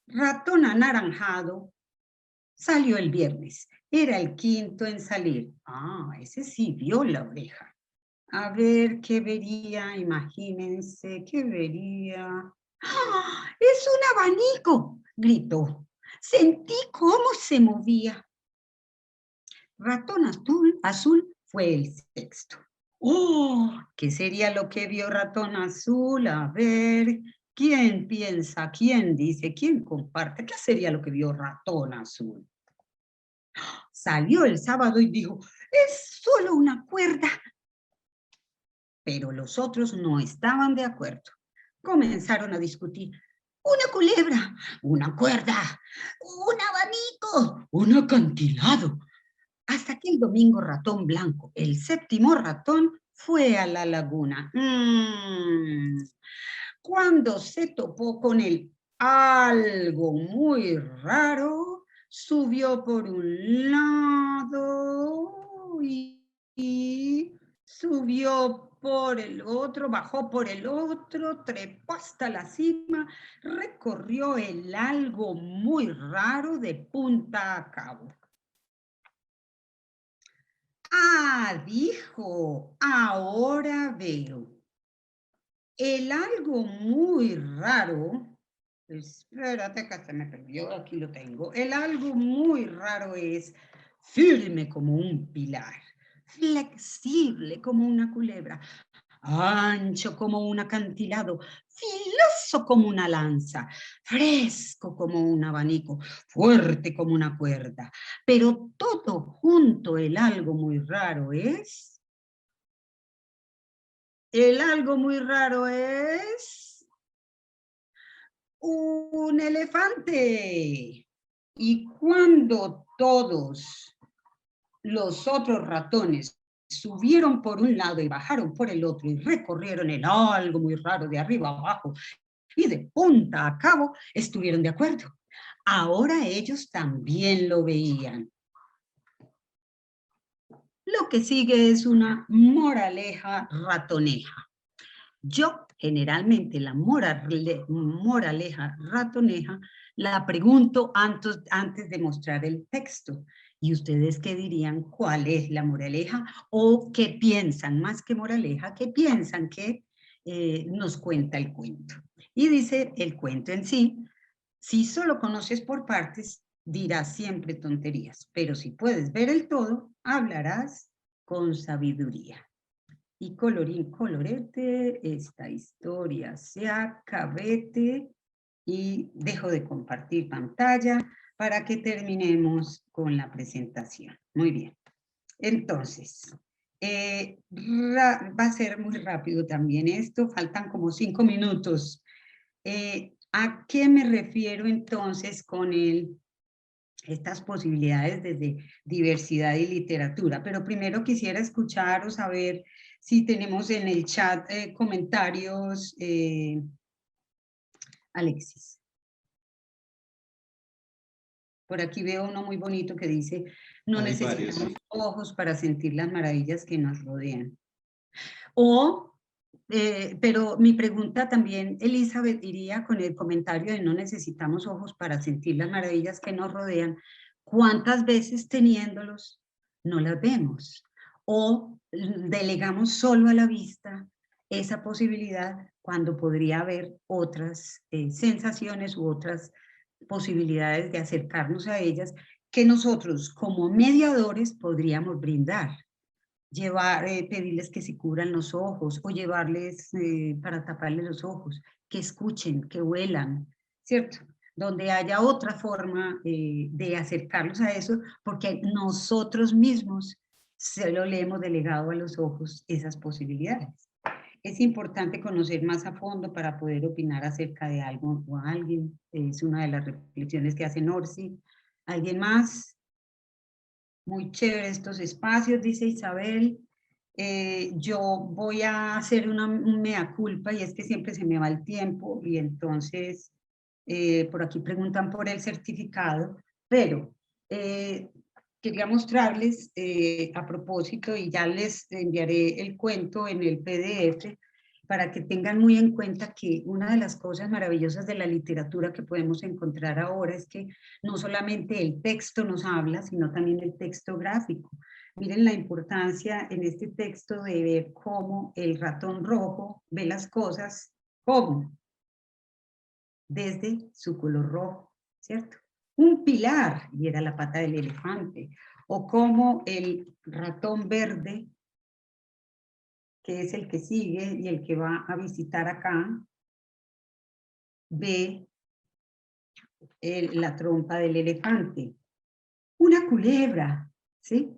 Ratón Anaranjado salió el viernes. Era el quinto en salir. Ah, ese sí vio la oreja. A ver, ¿qué vería? Imagínense, ¿qué vería? ¡Ah! ¡Es un abanico!, gritó. Sentí cómo se movía. Ratón Azul fue el sexto. ¡Oh! ¿Qué sería lo que vio Ratón Azul? A ver, ¿quién piensa? ¿Quién dice? ¿Quién comparte? ¿Qué sería lo que vio Ratón Azul? Salió el sábado y dijo, es solo una cuerda. Pero los otros no estaban de acuerdo. Comenzaron a discutir. Una culebra, una cuerda, un abanico, un acantilado. Hasta que el domingo Ratón Blanco, el séptimo ratón, fue a la laguna. Cuando se topó con algo muy raro, subió por un lado y subió por el otro, bajó por el otro, trepó hasta la cima, recorrió el algo muy raro de punta a cabo. Ah, dijo, ahora veo. El algo muy raro, espérate que se me perdió, aquí lo tengo. El algo muy raro es firme como un pilar, flexible como una culebra, ancho como un acantilado, filoso como una lanza, fresco como un abanico, fuerte como una cuerda. Pero todo junto, el algo muy raro es... El algo muy raro es un elefante. Y cuando todos los otros ratones subieron por un lado y bajaron por el otro y recorrieron el algo muy raro de arriba a abajo y de punta a cabo, estuvieron de acuerdo. Ahora ellos también lo veían. Lo que sigue es una moraleja ratoneja. Yo generalmente la moraleja ratoneja la pregunto antes de mostrar el texto. ¿Y ustedes qué dirían? ¿Cuál es la moraleja? ¿O qué piensan? Más que moraleja, ¿qué piensan que nos cuenta el cuento? Y dice el cuento en sí, si solo conoces por partes, dirás siempre tonterías, pero si puedes ver el todo, hablarás con sabiduría. Y colorín colorete, esta historia se acabete y dejo de compartir pantalla para que terminemos con la presentación. Muy bien. Entonces, va a ser muy rápido también esto, faltan como 5 minutos. ¿A qué me refiero entonces con estas posibilidades desde diversidad y literatura? Pero primero quisiera escuchar o saber si tenemos en el chat comentarios. Alexis. Por aquí veo uno muy bonito que dice, no necesitamos ojos para sentir las maravillas que nos rodean. Pero mi pregunta también, Elizabeth, iría con el comentario de no necesitamos ojos para sentir las maravillas que nos rodean. ¿Cuántas veces teniéndolos no las vemos? ¿O delegamos solo a la vista esa posibilidad cuando podría haber otras sensaciones u otras posibilidades de acercarnos a ellas que nosotros como mediadores podríamos brindar? Pedirles que se cubran los ojos o llevarles para taparles los ojos, que escuchen, que huelan, ¿cierto? Donde haya otra forma de acercarlos a eso, porque nosotros mismos solo le hemos delegado a los ojos esas posibilidades. Es importante conocer más a fondo para poder opinar acerca de algo o alguien. Es una de las reflexiones que hace Orsi. ¿Alguien más? Muy chévere estos espacios, dice Isabel. Yo voy a hacer un mea culpa y es que siempre se me va el tiempo y entonces por aquí preguntan por el certificado, pero quería mostrarles a propósito y ya les enviaré el cuento en el PDF para que tengan muy en cuenta que una de las cosas maravillosas de la literatura que podemos encontrar ahora es que no solamente el texto nos habla, sino también el texto gráfico. Miren la importancia en este texto de ver cómo el ratón rojo ve las cosas, ¿cómo? Desde su color rojo, ¿cierto? Un pilar, y era la pata del elefante, o cómo el ratón verde, que es el que sigue y el que va a visitar acá, ve la trompa del elefante. Una culebra, ¿sí?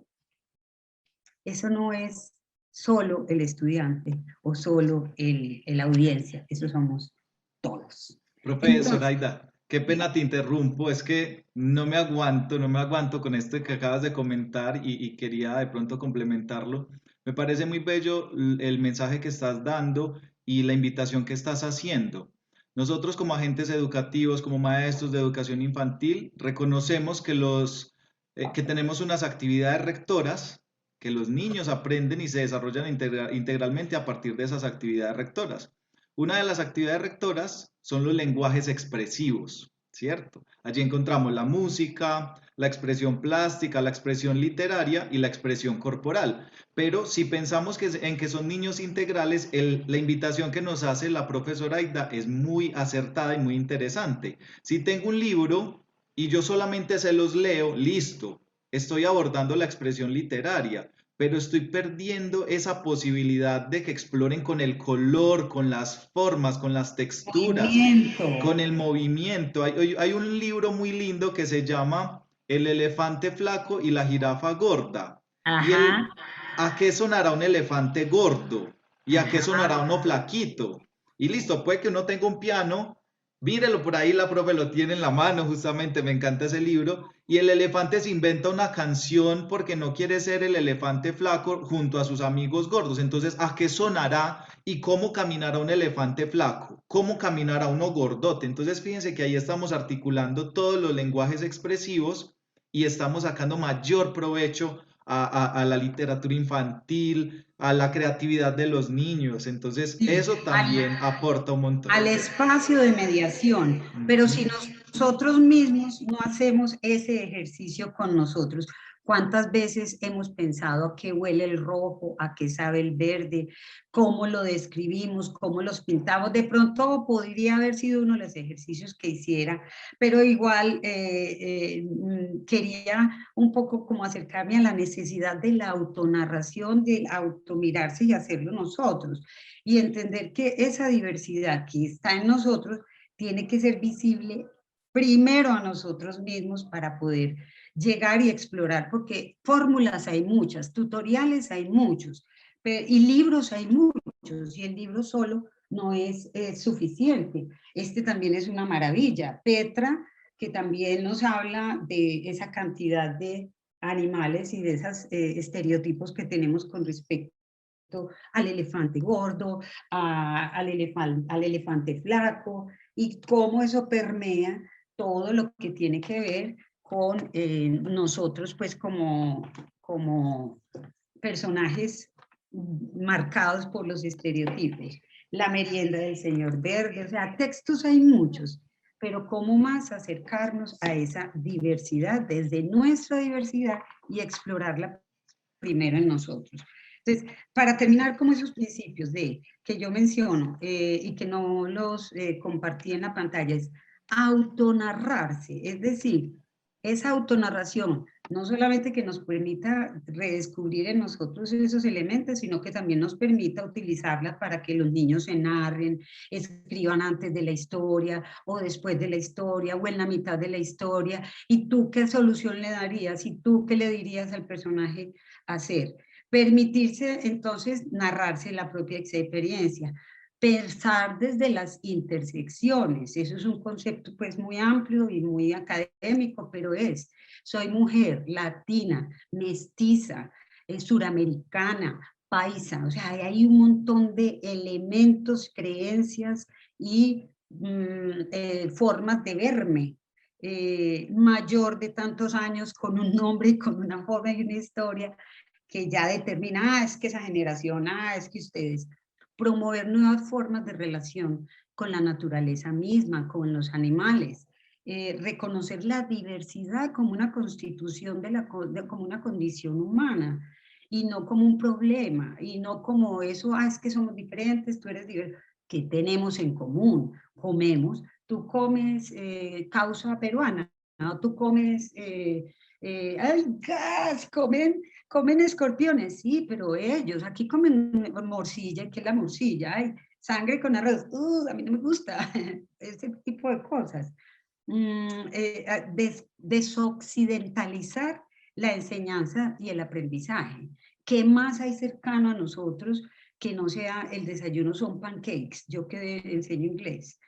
Eso no es solo el estudiante o solo la audiencia, eso somos todos. Profesor Aida, qué pena te interrumpo, es que no me aguanto con esto que acabas de comentar y quería de pronto complementarlo. Me parece muy bello el mensaje que estás dando y la invitación que estás haciendo. Nosotros como agentes educativos, como maestros de educación infantil, reconocemos que tenemos unas actividades rectoras, que los niños aprenden y se desarrollan integralmente a partir de esas actividades rectoras. Una de las actividades rectoras son los lenguajes expresivos, ¿cierto? Allí encontramos la música, la expresión plástica, la expresión literaria y la expresión corporal. Pero si pensamos en que son niños integrales, la invitación que nos hace la profesora Aida es muy acertada y muy interesante. Si tengo un libro y yo solamente se los leo, listo, estoy abordando la expresión literaria, pero estoy perdiendo esa posibilidad de que exploren con el color, con las formas, con las texturas, con el movimiento. Hay un libro muy lindo que se llama El elefante flaco y la jirafa gorda. Ajá. ¿A qué sonará un elefante gordo? ¿Y a qué sonará uno flaquito? Y listo, puede que uno tenga un piano, mírelo por ahí, la profe lo tiene en la mano, justamente me encanta ese libro, y el elefante se inventa una canción porque no quiere ser el elefante flaco junto a sus amigos gordos. Entonces, ¿a qué sonará y cómo caminará un elefante flaco? ¿Cómo caminará uno gordote? Entonces, fíjense que ahí estamos articulando todos los lenguajes expresivos y estamos sacando mayor provecho a la literatura infantil, a la creatividad de los niños. Entonces, Sí, eso también aporta un montón. al espacio de mediación, pero si nosotros mismos no hacemos ese ejercicio con nosotros, ¿cuántas veces hemos pensado a qué huele el rojo, a qué sabe el verde, cómo lo describimos, cómo los pintamos? De pronto podría haber sido uno de los ejercicios que hiciera, pero igual quería un poco como acercarme a la necesidad de la autonarración, del automirarse y hacerlo nosotros, y entender que esa diversidad que está en nosotros tiene que ser visible primero a nosotros mismos para poder llegar y explorar, porque fórmulas hay muchas, tutoriales hay muchos, y libros hay muchos, y el libro solo no es suficiente. Este también es una maravilla. Petra, que también nos habla de esa cantidad de animales y de esos estereotipos que tenemos con respecto al elefante gordo, al elefante flaco, y cómo eso permea todo lo que tiene que ver con nosotros, pues como personajes marcados por los estereotipos. La merienda del señor Verde, o sea, textos hay muchos, pero cómo más acercarnos a esa diversidad desde nuestra diversidad y explorarla primero en nosotros. Entonces, para terminar como esos principios que yo menciono y que no los compartí en la pantalla, es autonarrarse, es decir, esa autonarración no solamente que nos permita redescubrir en nosotros esos elementos, sino que también nos permita utilizarla para que los niños se narren, escriban antes de la historia o después de la historia o en la mitad de la historia, y tú qué solución le darías y tú qué le dirías al personaje hacer. Permitirse entonces narrarse la propia experiencia, pensar desde las intersecciones, eso es un concepto pues muy amplio y muy académico, pero soy mujer, latina, mestiza, suramericana, paisa, o sea, hay un montón de elementos, creencias y formas de verme, mayor de tantos años, con un nombre y con una forma y una historia que ya determina, es que esa generación, es que ustedes, promover nuevas formas de relación con la naturaleza misma, con los animales, reconocer la diversidad como una constitución como una condición humana, y no como un problema, y no como eso, es que somos diferentes, tú eres diferente. ¿Qué tenemos en común? Comemos, tú comes causa peruana, ¿no? Tú comes, comen escorpiones, sí, pero ellos, aquí comen morcilla, ¿qué es la morcilla? Ay, sangre con arroz, a mí no me gusta, ese tipo de cosas. Desoccidentalizar la enseñanza y el aprendizaje. ¿Qué más hay cercano a nosotros que no sea el desayuno? Son pancakes, yo que enseño inglés.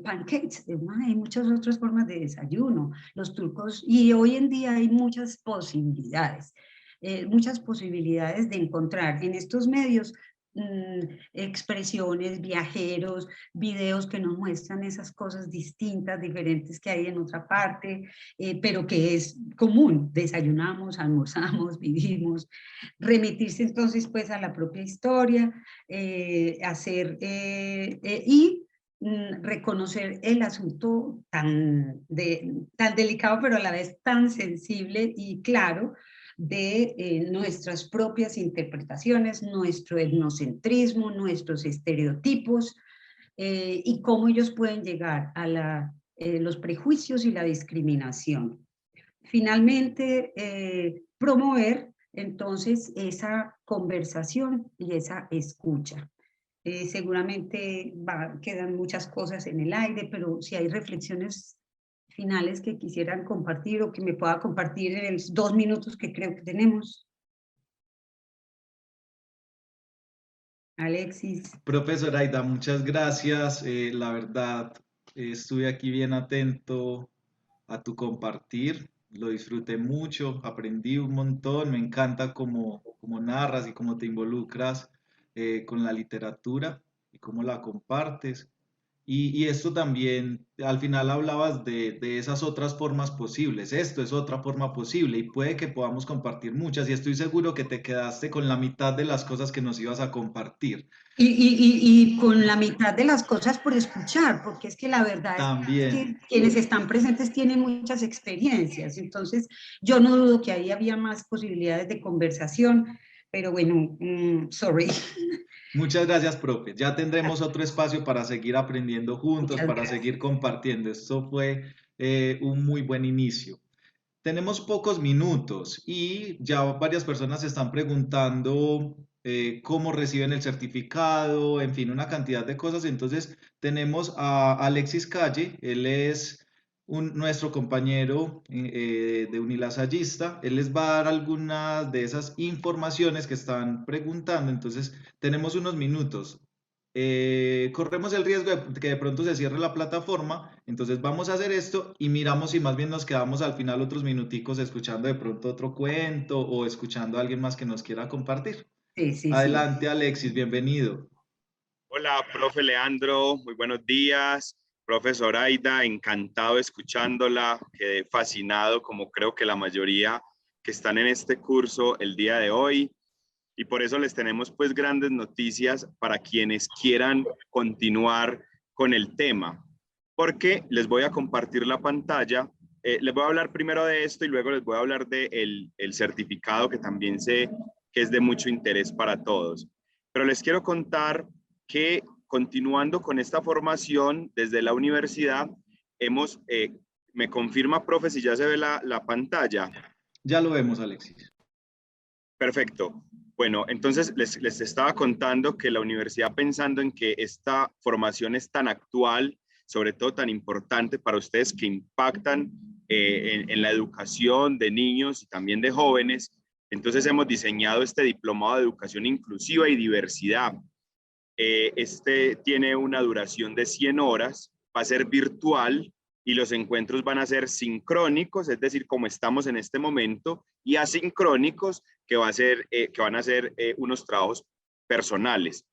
Pancakes, hay muchas otras formas de desayuno, los turcos, y hoy en día hay muchas posibilidades de encontrar en estos medios expresiones, viajeros, videos que nos muestran esas cosas distintas, diferentes que hay en otra parte, pero que es común, desayunamos, almorzamos, vivimos, remitirse entonces pues a la propia historia, hacer y reconocer el asunto tan delicado, pero a la vez tan sensible y claro, de nuestras propias interpretaciones, nuestro etnocentrismo, nuestros estereotipos, y cómo ellos pueden llegar a los prejuicios y la discriminación. Finalmente, promover entonces esa conversación y esa escucha. Seguramente quedan muchas cosas en el aire, pero si hay reflexiones finales que quisieran compartir o que me pueda compartir en los 2 minutos que creo que tenemos. Alexis. Profesora Aida, muchas gracias. La verdad, estuve aquí bien atento a tu compartir. Lo disfruté mucho, aprendí un montón. Me encanta cómo narras y cómo te involucras con la literatura y cómo la compartes. Y esto también, al final hablabas de esas otras formas posibles. Esto es otra forma posible y puede que podamos compartir muchas. Y estoy seguro que te quedaste con la mitad de las cosas que nos ibas a compartir. Y con la mitad de las cosas por escuchar, porque es que la verdad También. es que quienes están presentes tienen muchas experiencias. Entonces, yo no dudo que ahí había más posibilidades de conversación, pero bueno, sorry. Muchas gracias, profe. Ya tendremos otro espacio para seguir aprendiendo juntos, Muchas para gracias. seguir compartiendo. Esto fue un muy buen inicio. Tenemos pocos minutos y ya varias personas se están preguntando cómo reciben el certificado, en fin, una cantidad de cosas. Entonces tenemos a Alexis Calle, él es nuestro compañero de Unilasallista. Él les va a dar algunas de esas informaciones que están preguntando. Entonces tenemos unos minutos. Corremos el riesgo de que de pronto se cierre la plataforma, entonces vamos a hacer esto y miramos si más bien nos quedamos al final otros minuticos escuchando de pronto otro cuento o escuchando a alguien más que nos quiera compartir. Sí. Adelante, Alexis, bienvenido. Hola, profe Leandro, muy buenos días. Profesora Aida, encantado escuchándola, quedé fascinado, como creo que la mayoría que están en este curso el día de hoy. Y por eso les tenemos pues grandes noticias para quienes quieran continuar con el tema. Porque les voy a compartir la pantalla. Les voy a hablar primero de esto y luego les voy a hablar del certificado que también sé que es de mucho interés para todos. Pero les quiero contar que continuando con esta formación desde la universidad, me confirma, profe, si ya se ve la pantalla. Ya lo vemos, Alexis. Perfecto. Bueno, entonces les estaba contando que la universidad, pensando en que esta formación es tan actual, sobre todo tan importante para ustedes que impactan en la educación de niños y también de jóvenes, entonces hemos diseñado este diplomado de educación inclusiva y diversidad. Este tiene una duración de 100 horas, va a ser virtual y los encuentros van a ser sincrónicos, es decir, como estamos en este momento, y asincrónicos, que van a ser unos trabajos personales.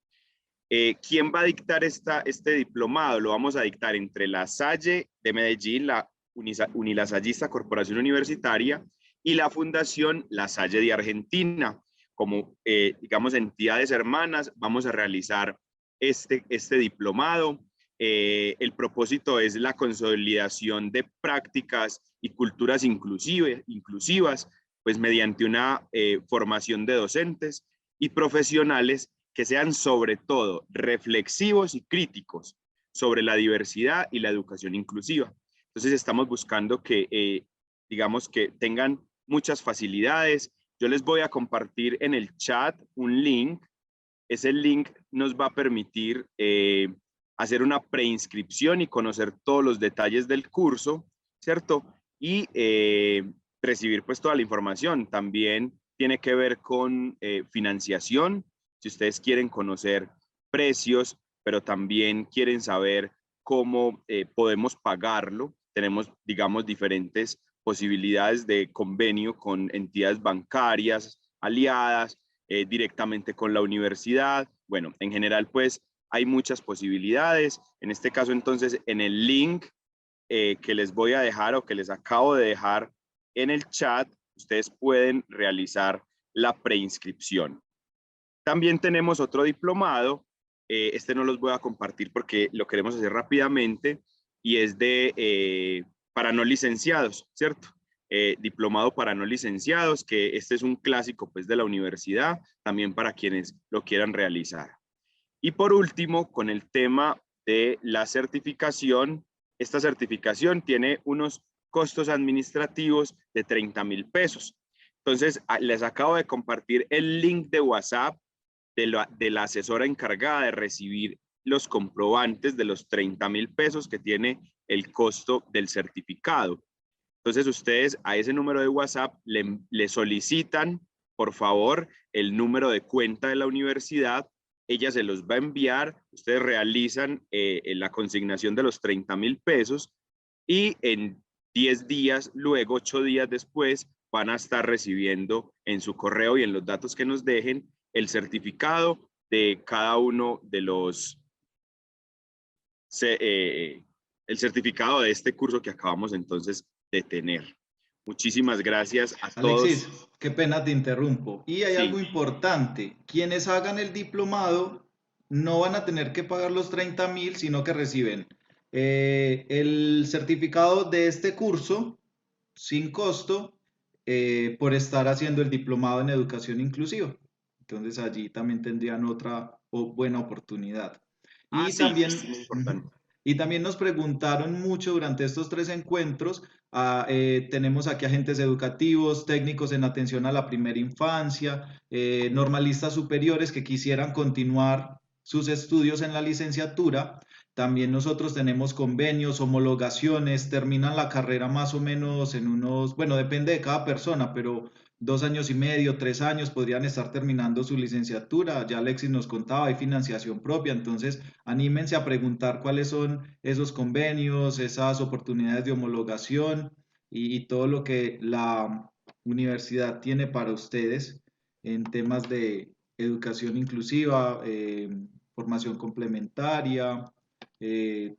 ¿Quién va a dictar este diplomado? Lo vamos a dictar entre la Salle de Medellín, la Unilasallista Corporación Universitaria, y la Fundación La Salle de Argentina. Como, digamos, entidades hermanas, vamos a realizar este diplomado. El propósito es la consolidación de prácticas y culturas inclusivas, pues mediante una formación de docentes y profesionales que sean sobre todo reflexivos y críticos sobre la diversidad y la educación inclusiva. Entonces estamos buscando que, digamos, que tengan muchas facilidades. Yo les voy a compartir en el chat un link. Ese link nos va a permitir hacer una preinscripción y conocer todos los detalles del curso, ¿cierto? Y recibir pues toda la información. También tiene que ver con financiación, si ustedes quieren conocer precios, pero también quieren saber cómo podemos pagarlo. Tenemos, digamos, diferentes posibilidades de convenio con entidades bancarias, aliadas, directamente con la universidad, Bueno, en general pues hay muchas posibilidades. En este caso entonces en el link que les voy a dejar o que les acabo de dejar en el chat, ustedes pueden realizar la preinscripción. También tenemos otro diplomado, este no los voy a compartir porque lo queremos hacer rápidamente y es de para no licenciados, ¿cierto? Diplomado para no licenciados, que este es un clásico pues de la universidad, también para quienes lo quieran realizar. Y por último, con el tema de la certificación, esta certificación tiene unos costos administrativos de 30,000 pesos. Entonces, les acabo de compartir el link de WhatsApp de la asesora encargada de recibir los comprobantes de los 30,000 pesos que tiene el costo del certificado. Entonces, ustedes a ese número de WhatsApp le solicitan, por favor, el número de cuenta de la universidad. Ella se los va a enviar, ustedes realizan la consignación de los 30,000 pesos y en 10 días, luego 8 días después, van a estar recibiendo en su correo y en los datos que nos dejen el certificado de cada uno de los, el certificado de este curso que acabamos entonces de tener. Muchísimas gracias a todos. Alexis, qué pena te interrumpo. Y hay Sí. algo importante. Quienes hagan el diplomado no van a tener que pagar los 30,000, sino que reciben el certificado de este curso sin costo por estar haciendo el diplomado en educación inclusiva. Entonces allí también tendrían otra buena oportunidad. Y Sí, también, es muy importante. y también nos preguntaron mucho durante estos 3 encuentros. Tenemos aquí agentes educativos, técnicos en atención a la primera infancia, normalistas superiores que quisieran continuar sus estudios en la licenciatura. También nosotros tenemos convenios, homologaciones, terminan la carrera más o menos en unos, bueno, depende de cada persona, pero 2 años y medio, 3 años podrían estar terminando su licenciatura. Ya Alexis nos contaba, hay financiación propia, entonces anímense a preguntar cuáles son esos convenios, esas oportunidades de homologación y todo lo que la universidad tiene para ustedes en temas de educación inclusiva, formación complementaria,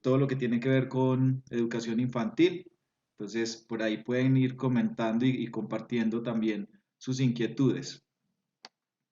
todo lo que tiene que ver con educación infantil. Entonces, por ahí pueden ir comentando y compartiendo también sus inquietudes.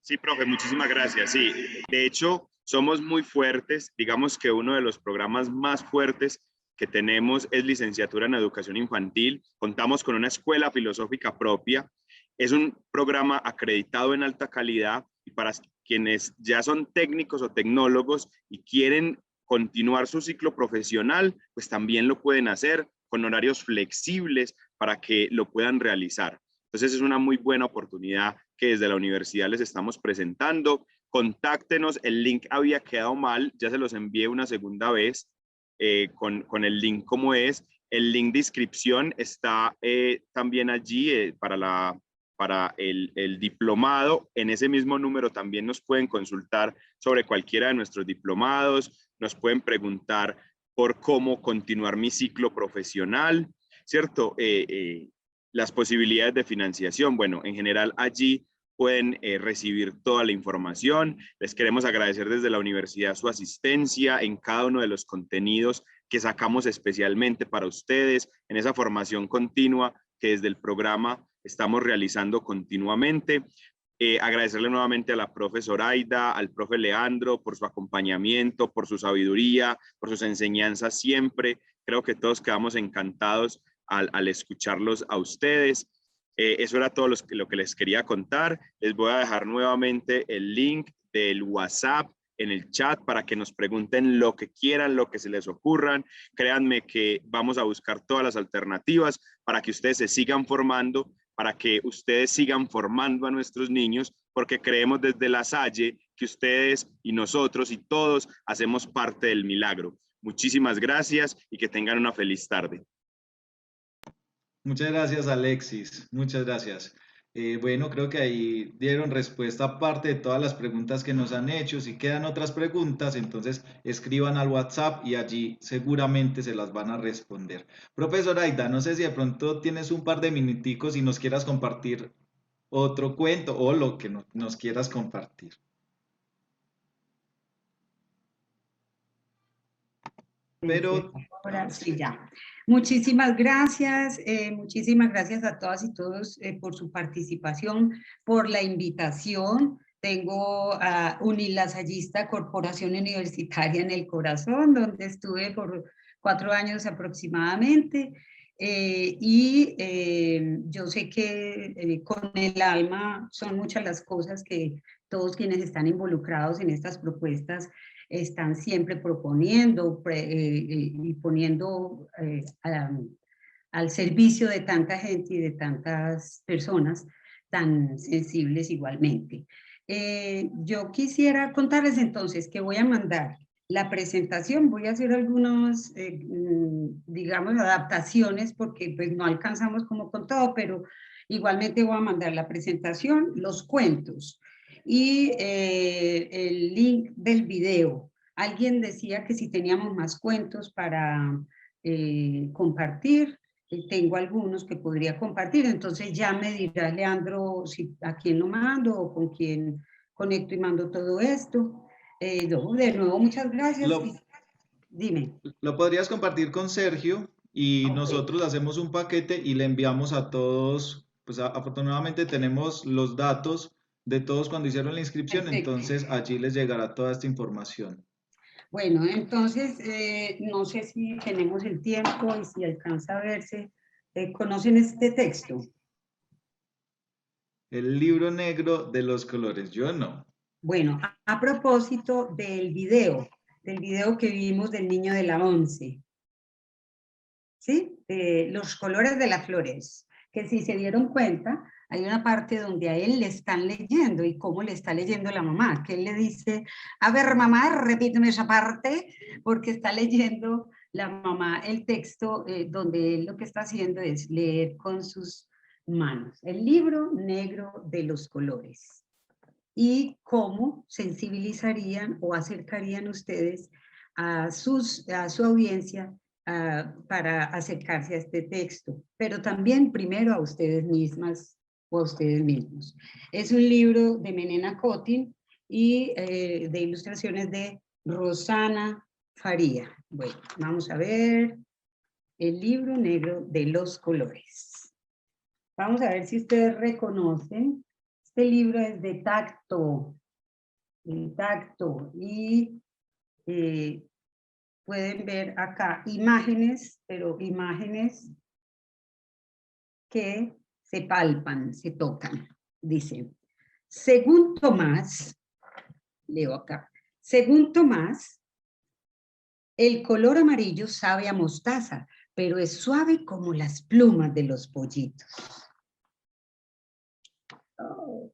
Sí, profe, muchísimas gracias. Sí, de hecho, somos muy fuertes. Digamos que uno de los programas más fuertes que tenemos es licenciatura en educación infantil. Contamos con una escuela filosófica propia. Es un programa acreditado en alta calidad y para quienes ya son técnicos o tecnólogos y quieren continuar su ciclo profesional, pues también lo pueden hacer con horarios flexibles para que lo puedan realizar. Entonces es una muy buena oportunidad que desde la universidad les estamos presentando. Contáctenos, el link había quedado mal, ya se los envié una segunda vez con el link como es. El link de inscripción está también allí para el diplomado. En ese mismo número también nos pueden consultar sobre cualquiera de nuestros diplomados, nos pueden preguntar por cómo continuar mi ciclo profesional, ¿cierto? Las posibilidades de financiación, bueno, en general allí pueden recibir toda la información. Les queremos agradecer desde la universidad su asistencia en cada uno de los contenidos que sacamos especialmente para ustedes, en esa formación continua que desde el programa estamos realizando continuamente. Agradecerle nuevamente a la profe Zoraida, al profe Leandro por su acompañamiento, por su sabiduría, por sus enseñanzas siempre. Creo que todos quedamos encantados al escucharlos a ustedes. Eso era todo lo que les quería contar. Les voy a dejar nuevamente el link del WhatsApp en el chat para que nos pregunten lo que quieran, lo que se les ocurran. Créanme que vamos a buscar todas las alternativas para que ustedes se sigan formando, para que ustedes sigan formando a nuestros niños, porque creemos desde La Salle que ustedes y nosotros y todos hacemos parte del milagro. Muchísimas gracias y que tengan una feliz tarde. Muchas gracias, Alexis. Muchas gracias. Bueno, creo que ahí dieron respuesta a parte de todas las preguntas que nos han hecho. Si quedan otras preguntas, entonces escriban al WhatsApp y allí seguramente se las van a responder. Profesora Aida, no sé si de pronto tienes un par de minuticos y nos quieras compartir otro cuento o lo que nos quieras compartir. pero... Ahora sí, ya. Muchísimas gracias a todas y todos por su participación, por la invitación. Tengo a Unilasallista Corporación Universitaria en el corazón, donde estuve por 4 años aproximadamente. Yo sé que con el alma son muchas las cosas que todos quienes están involucrados en estas propuestas están siempre proponiendo y poniendo al servicio de tanta gente y de tantas personas tan sensibles igualmente. Yo quisiera contarles entonces que voy a mandar la presentación, voy a hacer algunas, digamos, adaptaciones porque pues no alcanzamos como con todo, pero igualmente voy a mandar la presentación, los cuentos y el link del video. Alguien decía que si teníamos más cuentos para compartir, tengo algunos que podría compartir, entonces ya me dirá Leandro si, a quién lo mando o con quién conecto y mando todo esto. No, de nuevo, muchas gracias. Dime. Lo podrías compartir con Sergio y Okay. Nosotros hacemos un paquete y le enviamos a todos, pues afortunadamente tenemos los datos de todos cuando hicieron la inscripción, Perfecto. entonces allí les llegará toda esta información. Bueno, entonces, no sé si tenemos el tiempo y si alcanza a verse. ¿Conocen este texto? El libro negro de los colores, yo no. Bueno, a propósito del video que vimos del niño de la 11, ¿sí? Los colores de las flores, que si se dieron cuenta, hay una parte donde a él le están leyendo y cómo le está leyendo la mamá, que él le dice, a ver mamá, repíteme esa parte, porque está leyendo la mamá el texto donde él lo que está haciendo es leer con sus manos, el libro negro de los colores. Y cómo sensibilizarían o acercarían ustedes a su audiencia para acercarse a este texto, pero también primero a ustedes mismas o a ustedes mismos. Es un libro de Menena Cotin y de ilustraciones de Rosana Faría. Bueno, vamos a ver el libro negro de los colores. Vamos a ver si ustedes reconocen. Este libro es de tacto, y pueden ver acá imágenes, pero imágenes que se palpan, se tocan. Dice, según Tomás, leo acá, según Tomás, el color amarillo sabe a mostaza, pero es suave como las plumas de los pollitos. Oh.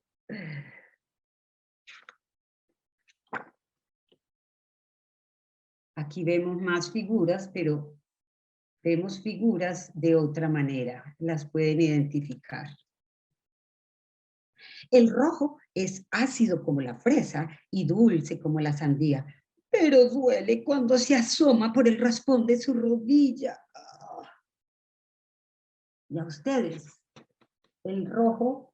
Aquí vemos más figuras, pero vemos figuras de otra manera. Las pueden identificar. El rojo es ácido como la fresa y dulce como la sandía, pero duele cuando se asoma por el raspón de su rodilla. Y a ustedes, el rojo,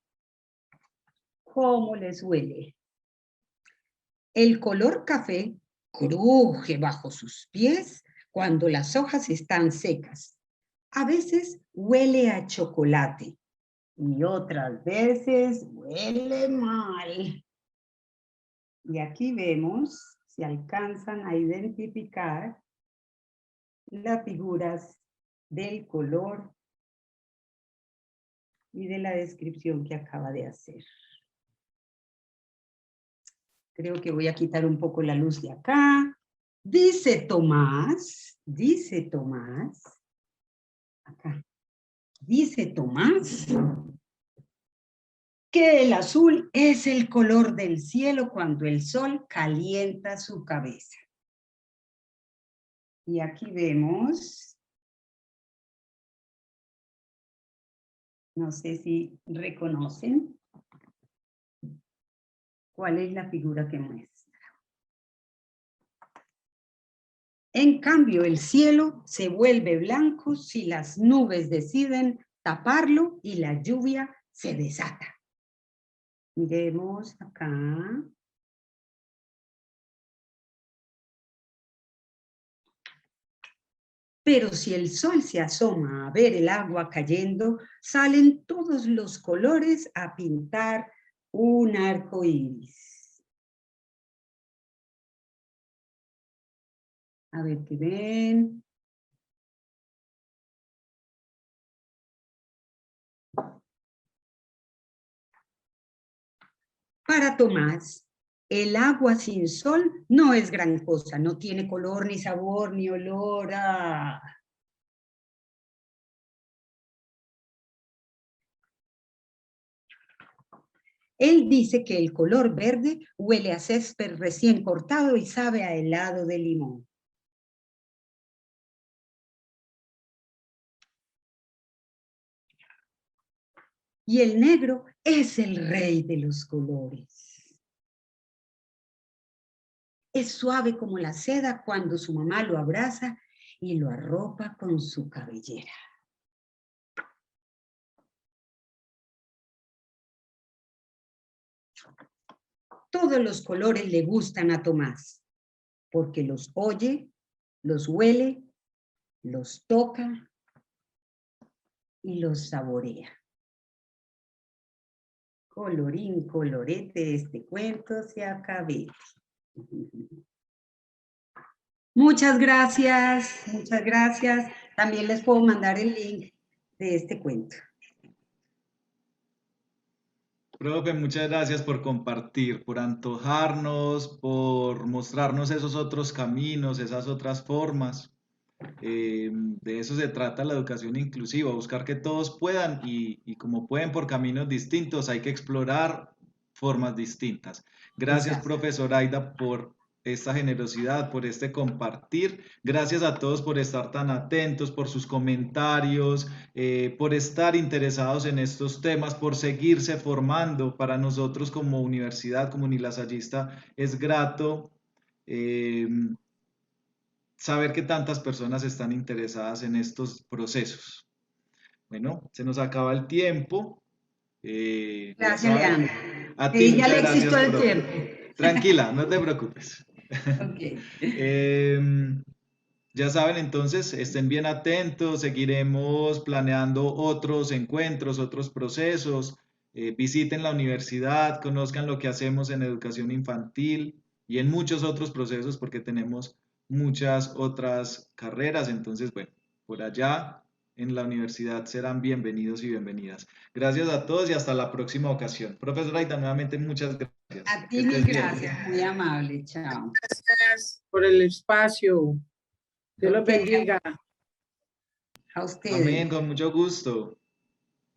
¿cómo les huele? El color café cruje bajo sus pies cuando las hojas están secas. A veces huele a chocolate y otras veces huele mal. Y aquí vemos, si alcanzan a identificar las figuras del color y de la descripción que acaba de hacer. Creo que voy a quitar un poco la luz de acá. Dice Tomás, acá, dice Tomás, que el azul es el color del cielo cuando el sol calienta su cabeza. Y aquí vemos, no sé si reconocen, ¿cuál es la figura que muestra? En cambio, el cielo se vuelve blanco si las nubes deciden taparlo y la lluvia se desata. Miremos acá. Pero si el sol se asoma a ver el agua cayendo, salen todos los colores a pintar un arco iris. A ver qué ven. Para Tomás, el agua sin sol no es gran cosa, no tiene color, ni sabor, ni olor. Él dice que el color verde huele a césped recién cortado y sabe a helado de limón. Y el negro es el rey de los colores. Es suave como la seda cuando su mamá lo abraza y lo arropa con su cabellera. Todos los colores le gustan a Tomás, porque los oye, los huele, los toca y los saborea. Colorín colorete, este cuento se acabé. Muchas gracias, muchas gracias. También les puedo mandar el link de este cuento. Profe, muchas gracias por compartir, por antojarnos, por mostrarnos esos otros caminos, esas otras formas. De eso se trata la educación inclusiva, buscar que todos puedan y como pueden por caminos distintos, hay que explorar formas distintas. Gracias, Exacto. profesora Aida, por esta generosidad, por este compartir. Gracias a todos por estar tan atentos, por sus comentarios, por estar interesados en estos temas, por seguirse formando. Para nosotros como universidad, como unilasallista, es grato saber que tantas personas están interesadas en estos procesos. Bueno, se nos acaba el tiempo. Gracias, Leandro. A ti Ya muchas le gracias, existo el profe. tiempo. Tranquila, no te preocupes. Okay. Ya saben, entonces, estén bien atentos, seguiremos planeando otros encuentros, otros procesos, visiten la universidad, conozcan lo que hacemos en educación infantil y en muchos otros procesos porque tenemos muchas otras carreras, entonces, bueno, por allá en la universidad serán bienvenidos y bienvenidas. Gracias a todos y hasta la próxima ocasión. Profesora Aida, nuevamente muchas gracias. A ti mil gracias, muy amable, chao. Gracias por el espacio. Dios los bendiga. A ustedes. Amén, con mucho gusto.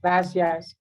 Gracias.